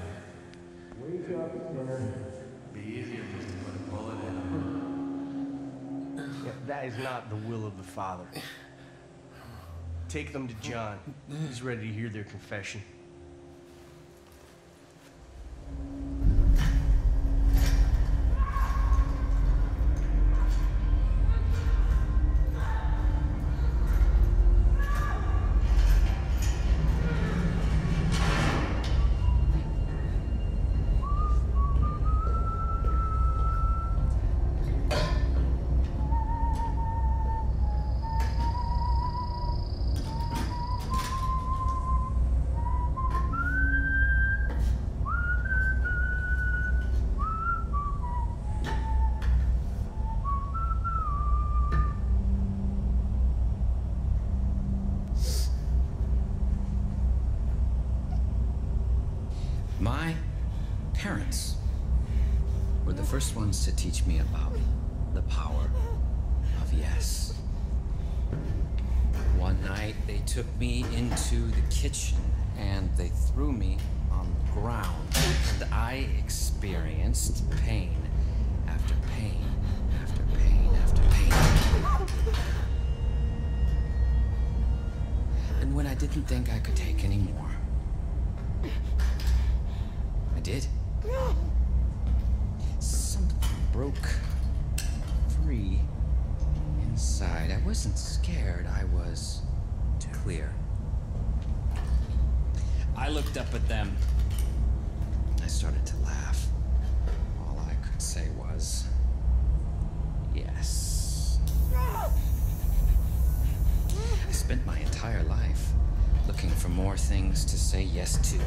Wake up, sinner. Be easier just to put a bullet in them. Yeah, that is not the will of the Father. Take them to John. He's ready to hear their confession. My parents were the first ones to teach me about the power of yes. One night they took me into the kitchen and they threw me on the ground, and I experienced pain after pain after pain after pain. And when I didn't think I could take any more, did. Something broke free inside. I wasn't scared, I was clear. I looked up at them. I started to laugh. All I could say was, yes. I spent my entire life looking for more things to say yes to.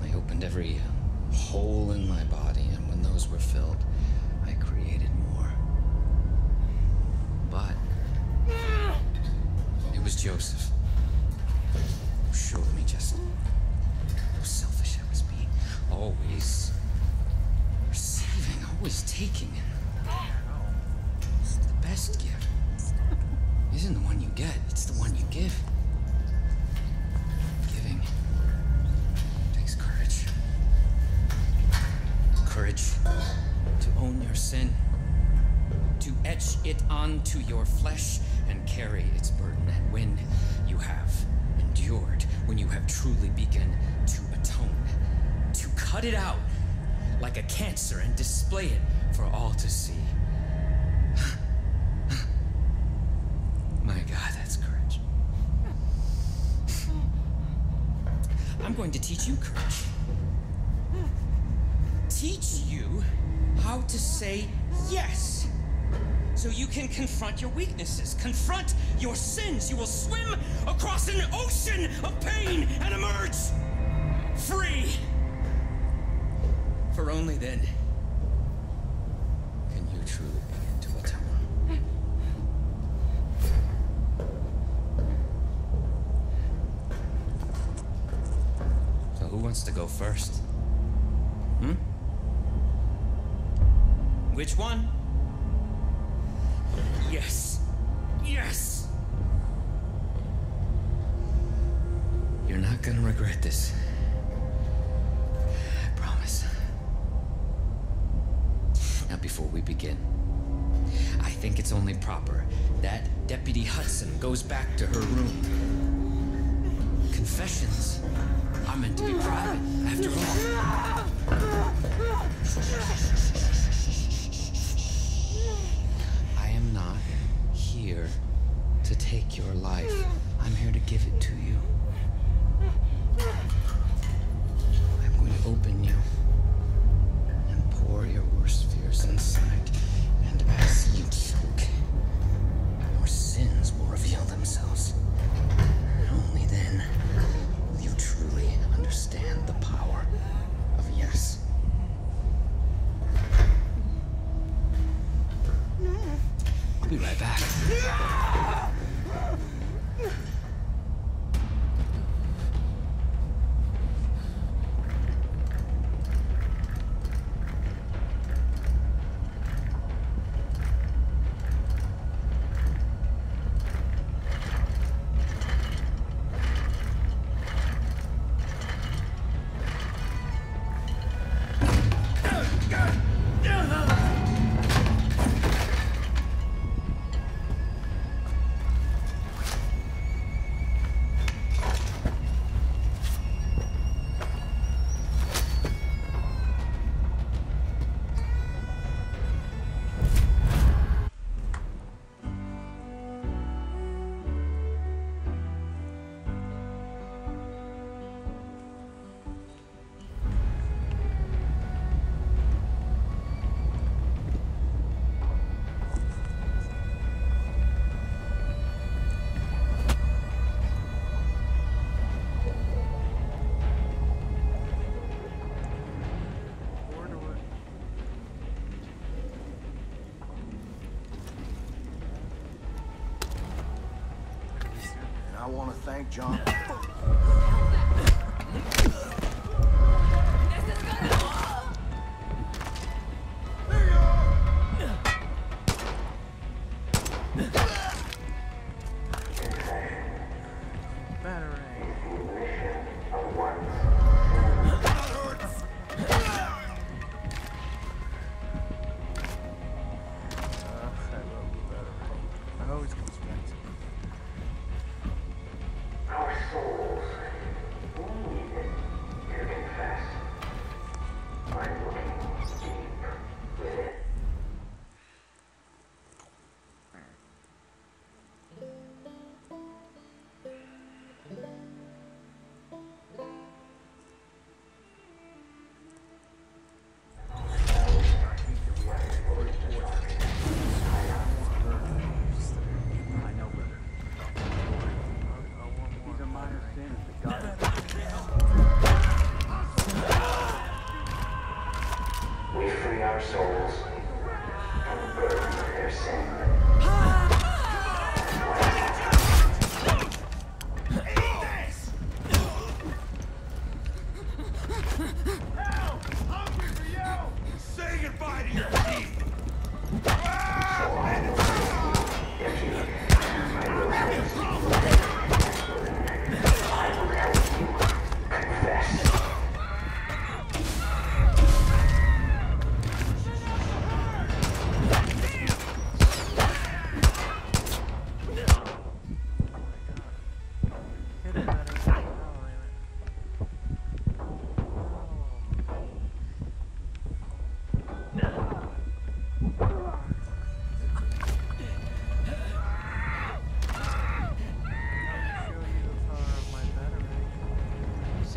I opened every hole in my body, and when those were filled, I created more. But it was Joseph who showed me just how selfish I was being. Always receiving, always taking. The best gift isn't the one you get, it's the one you give. Giving takes courage. Courage to own your sin, to etch it onto your flesh and carry its burden. And when you have endured, when you have truly begun to atone, to cut it out like a cancer and display it for all to see. My God, that's courage. I'm going to teach you courage. Teach you how to say yes, so you can confront your weaknesses, confront your sins. You will swim across an ocean of pain and emerge free. For only then can you truly begin to atone. So who wants to go first? Which one? Yes. Yes! You're not gonna regret this. I promise. Now, before we begin, I think it's only proper that Deputy Hudson goes back to her room. Confessions are meant to be private, after all. I am not here to take your life. I'm here to give it to you. I'm going to open you and pour your worst fears inside. And as you choke, your sins will reveal themselves. And only then will you truly understand the power of yes. I'll be right back. I want to thank John.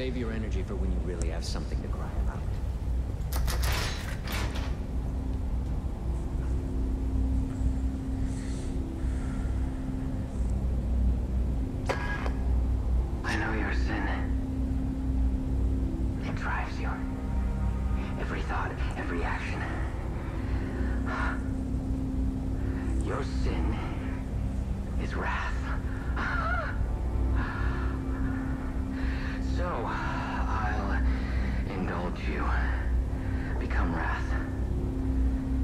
Save your energy for when you really have something to cry about. I know your sin. It drives you. Every thought, every action. Your sin is wrath. So, I'll indulge you. Become wrath.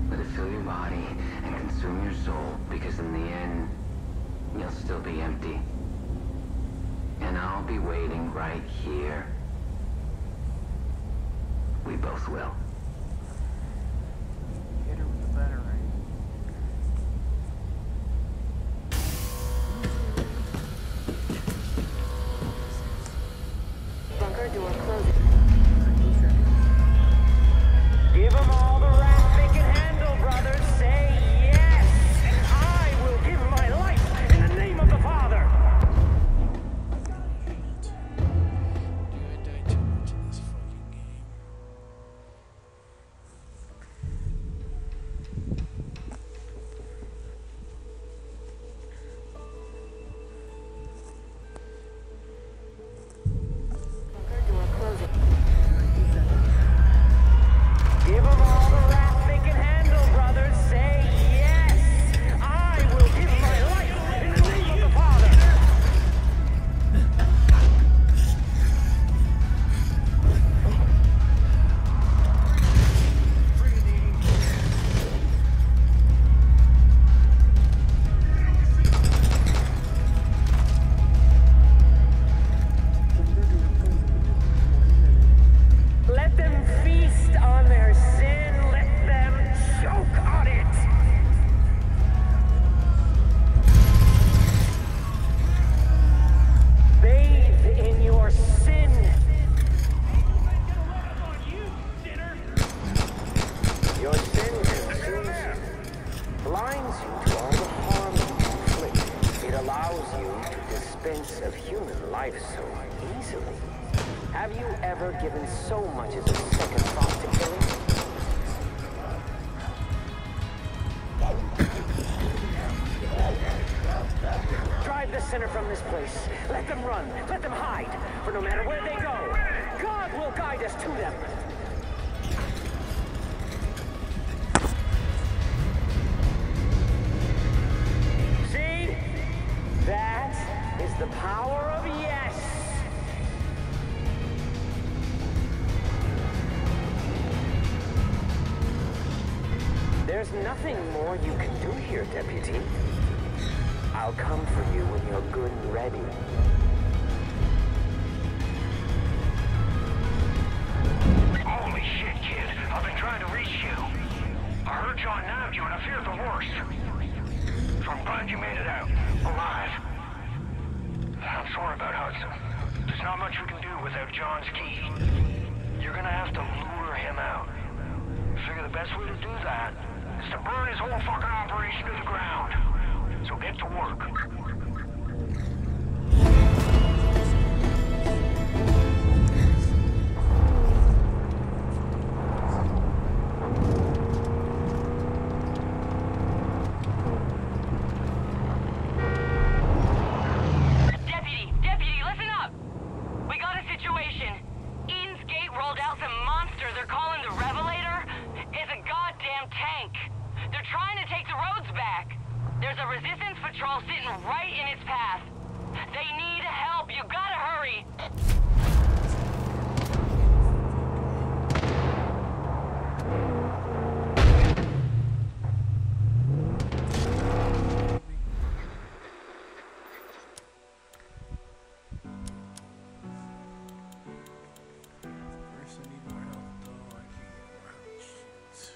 Let it fill your body and consume your soul, because in the end, you'll still be empty. And I'll be waiting right here. We both will. Hit her with the batarang. Bunker door closing. Give them all the wrath they can handle, brothers. Say yes, and I will give my life in the name of the Father. Give them all the wrath they can handle, brothers. Say yes. I will give my life in the name of the Father. Let them feast on their sin. Let them choke on it. Bathe in your sin. Your sin consumes you, blinds you to all the harm you inflict. It allows you to dispense of human life so easily. Have you ever given so much as a second thought to killing? Drive the sinner from this place. Let them run. Let them hide. For no matter where they go, God will guide us to them. See? That is the power of yes. There's nothing more you can do here, Deputy. I'll come for you when you're good and ready. Holy shit, kid. I've been trying to reach you. I heard John nabbed you and I feared the worst. So I'm glad you made it out. Alive. I'm sorry about Hudson. There's not much we can do without John's key. You're gonna have to lure him out. I figure the best way to do that is to burn his whole fucking operation to the ground. So get to work. Deputy, listen up! We got a situation. Eden's Gate rolled out some monster they're calling the Revelator. It's a goddamn tank. They're trying to take the roads back. There's a resistance patrol sitting right in its path. They need help. You gotta hurry. First I need more help though. I can get more help. Shit.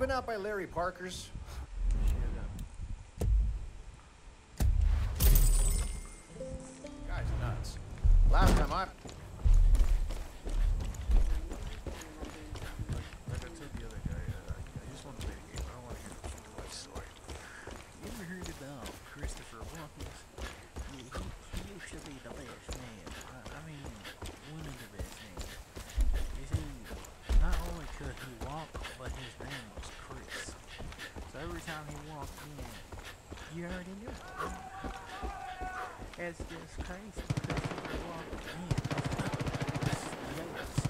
been out by Larry Parker's? Guy's nuts. Last time I... Like I told the other guy, I just want to play the game. I don't want to hear the full life story. You ever heard about Christopher Watkins? Yeah, he used to be the best man. I mean, one of the best men. You see, not only could he walk, but his name was Chris. So every time he walked in, you already knew. It's just crazy. Christopher walked in. Yes.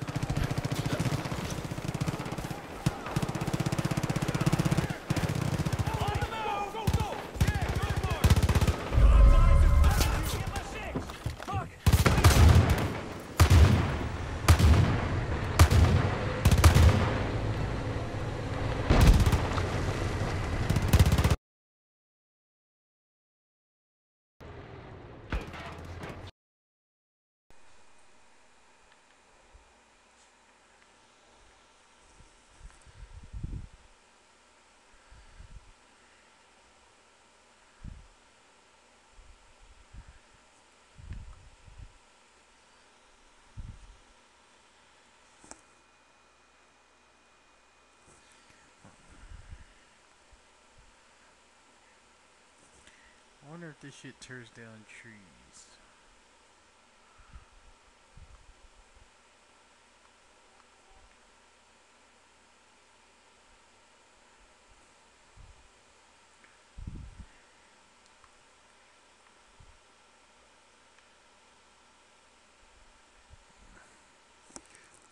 I wonder if this shit tears down trees.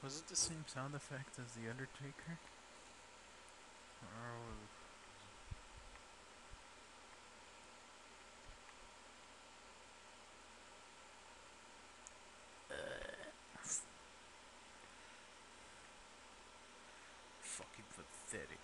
Was it the same sound effect as The Undertaker? Or fucking pathetic.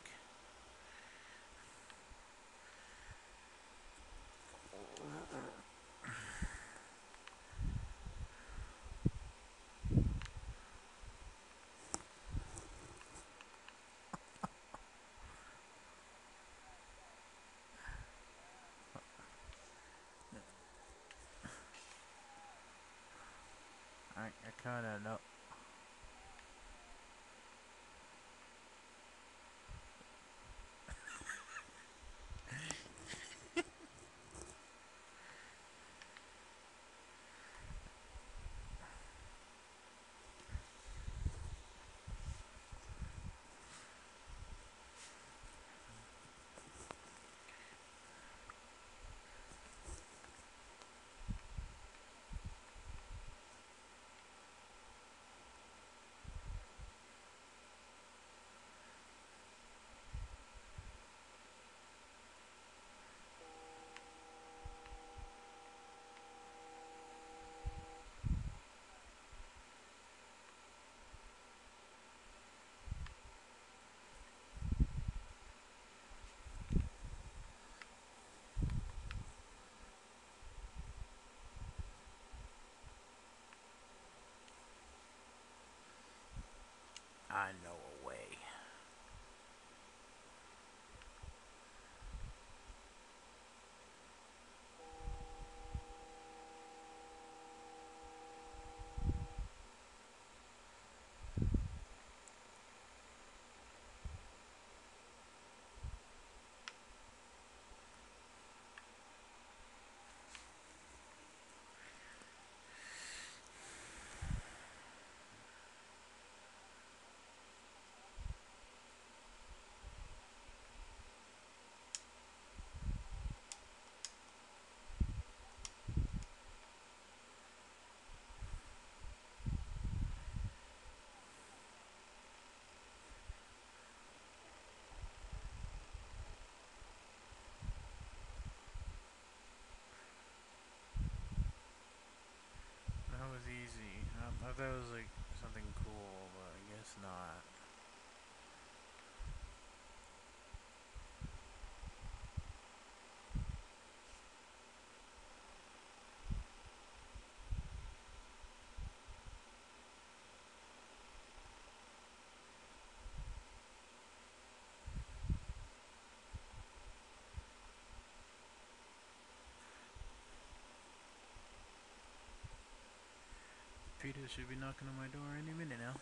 I kinda know. I know a way. That was easy. I thought that was like something cool, but I guess not. They should be knocking on my door any minute now.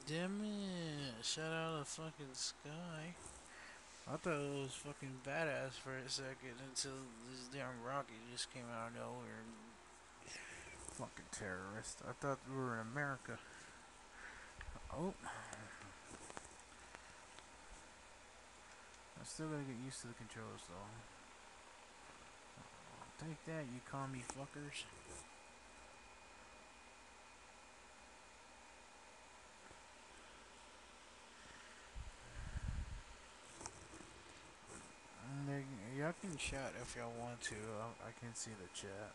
Damn it! Shout out to fucking Sky. I thought it was fucking badass for a second until this damn rocket just came out of nowhere. Fucking terrorist. I thought we were in America. Oh. I still gotta get used to the controls though. Take that, you commie fuckers. Y'all can chat if y'all want to. I can see the chat.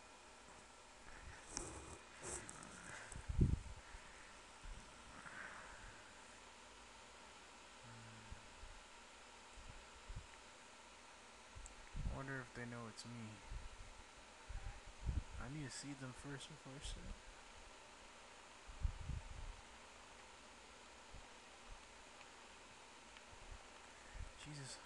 I wonder if they know it's me. I need to see them first before I say it. Jesus.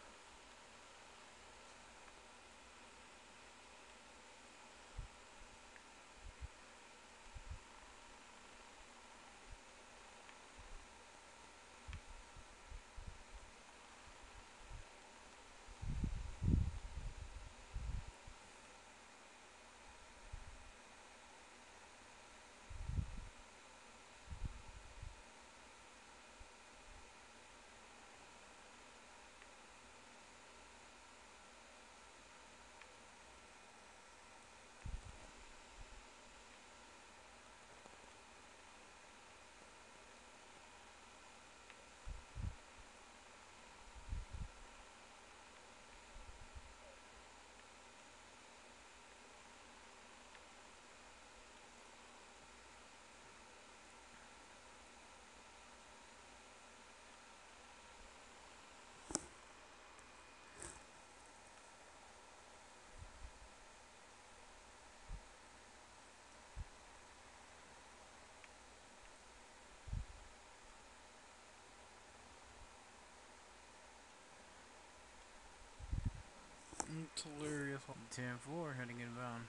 It's hilarious. 10-4 heading inbound.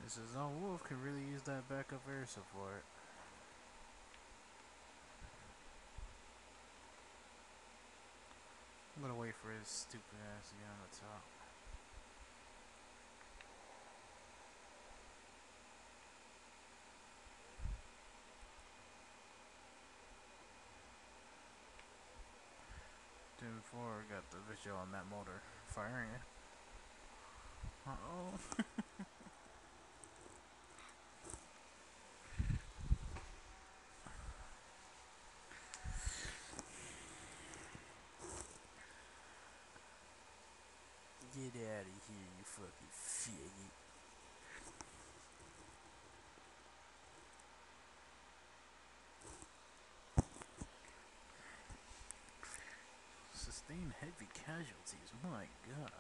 This is on Wolf can really use that backup air support. I'm gonna wait for his stupid ass to get on the top. Team 4 got the visual on that motor firing it. Uh-oh. Get out of here, you fucking faggot. Sustain heavy casualties, my god.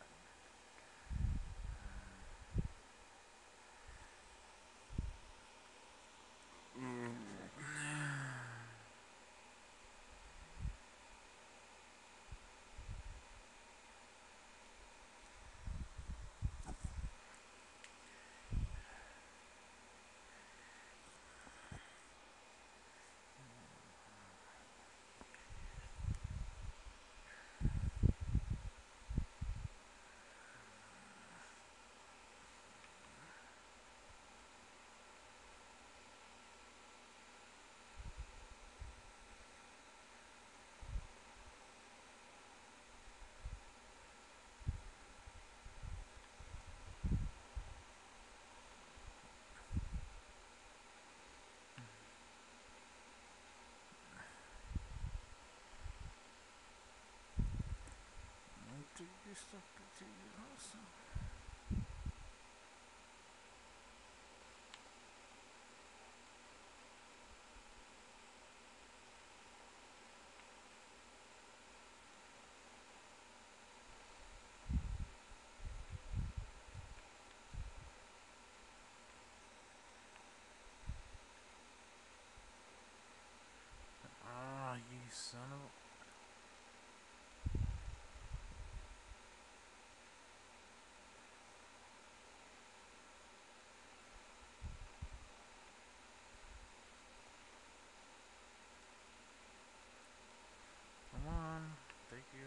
Take your stuff to your house. Ah, you son of a... Come on, thank you.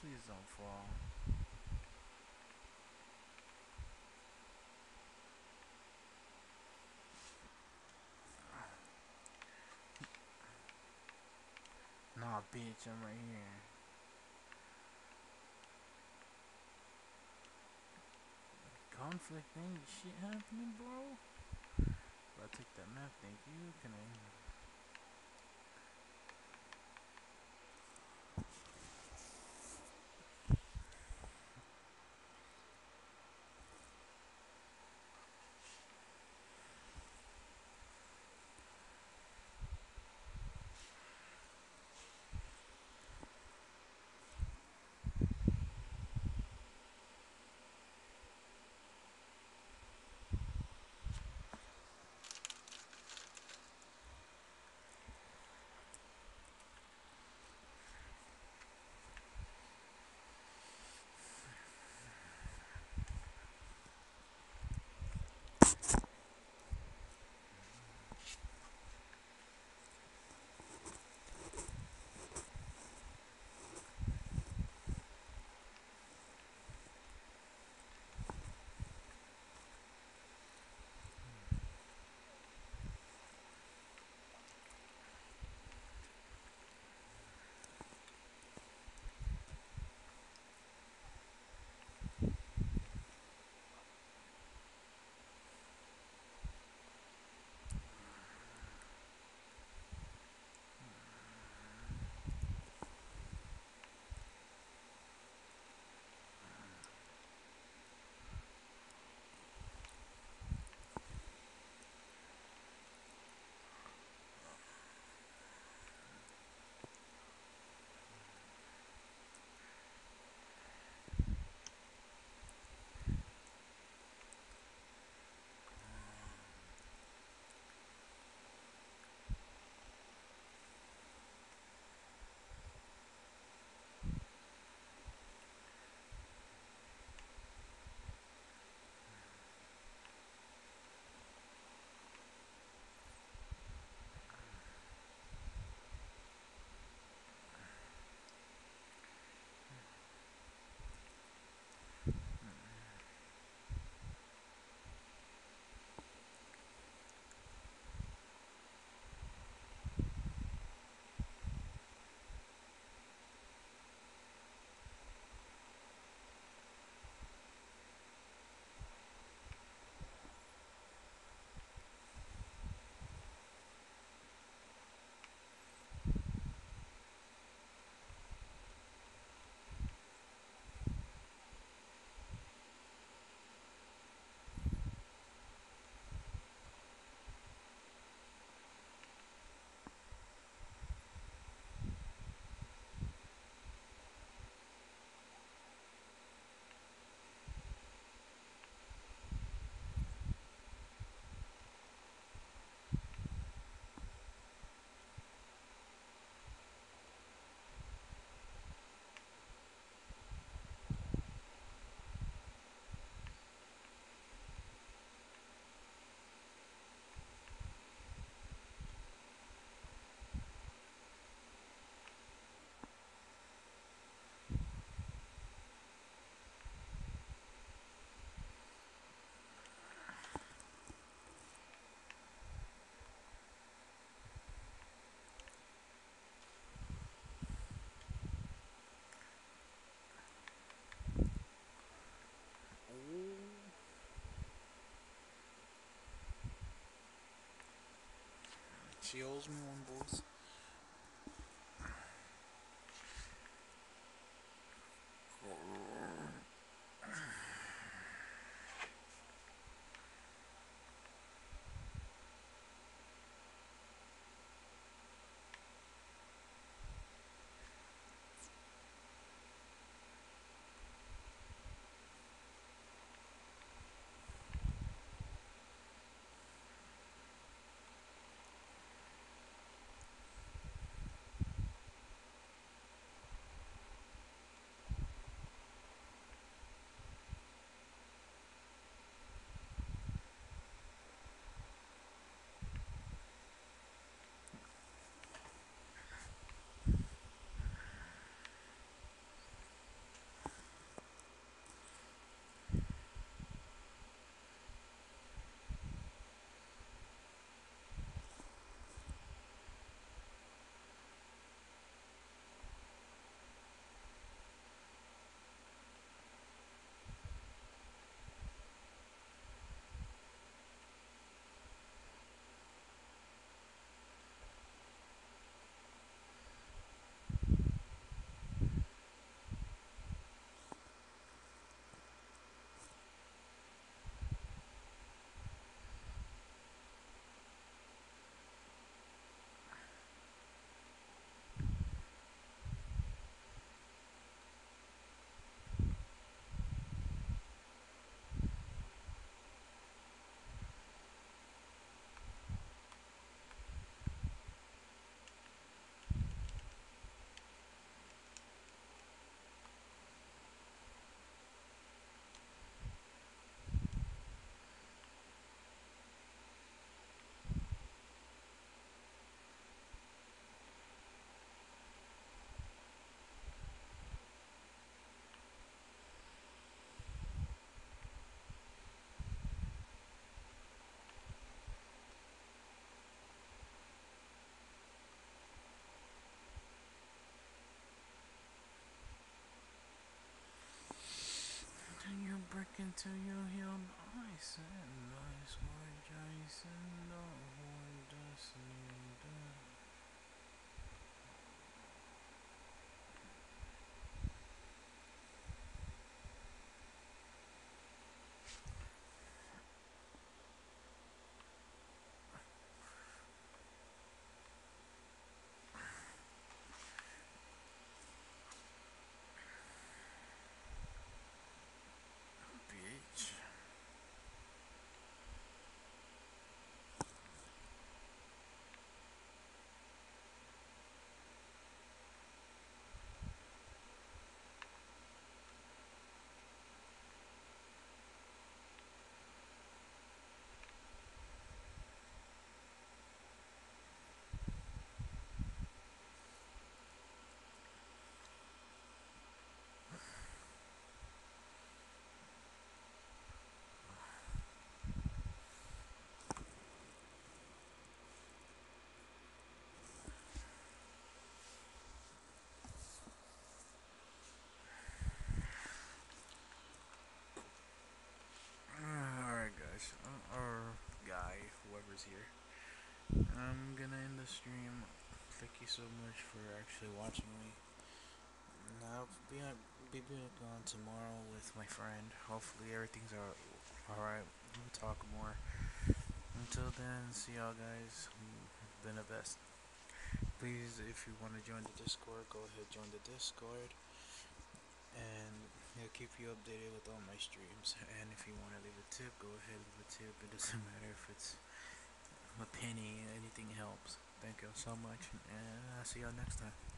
Please don't fall. Nah, bitch, I'm right here. Conflict ain't shit happening, bro. I'll take that map, thank you. Can I... She owes me one, boys. You break into your heel, nice and nice, my Jason, no one does need that. Bitch. Alright guys, or guy, whoever's here. I'm gonna end the stream. Thank you so much for actually watching me. I'll be back on tomorrow with my friend. Hopefully everything's alright. We'll talk more. Until then, see y'all guys. Been the best. Please, if you want to join the Discord, go ahead join the Discord. And it'll keep you updated with all my streams. And if you want to leave a tip, go ahead leave a tip. It doesn't matter if it's a penny, anything helps. Thank you so much, and I'll see y'all next time.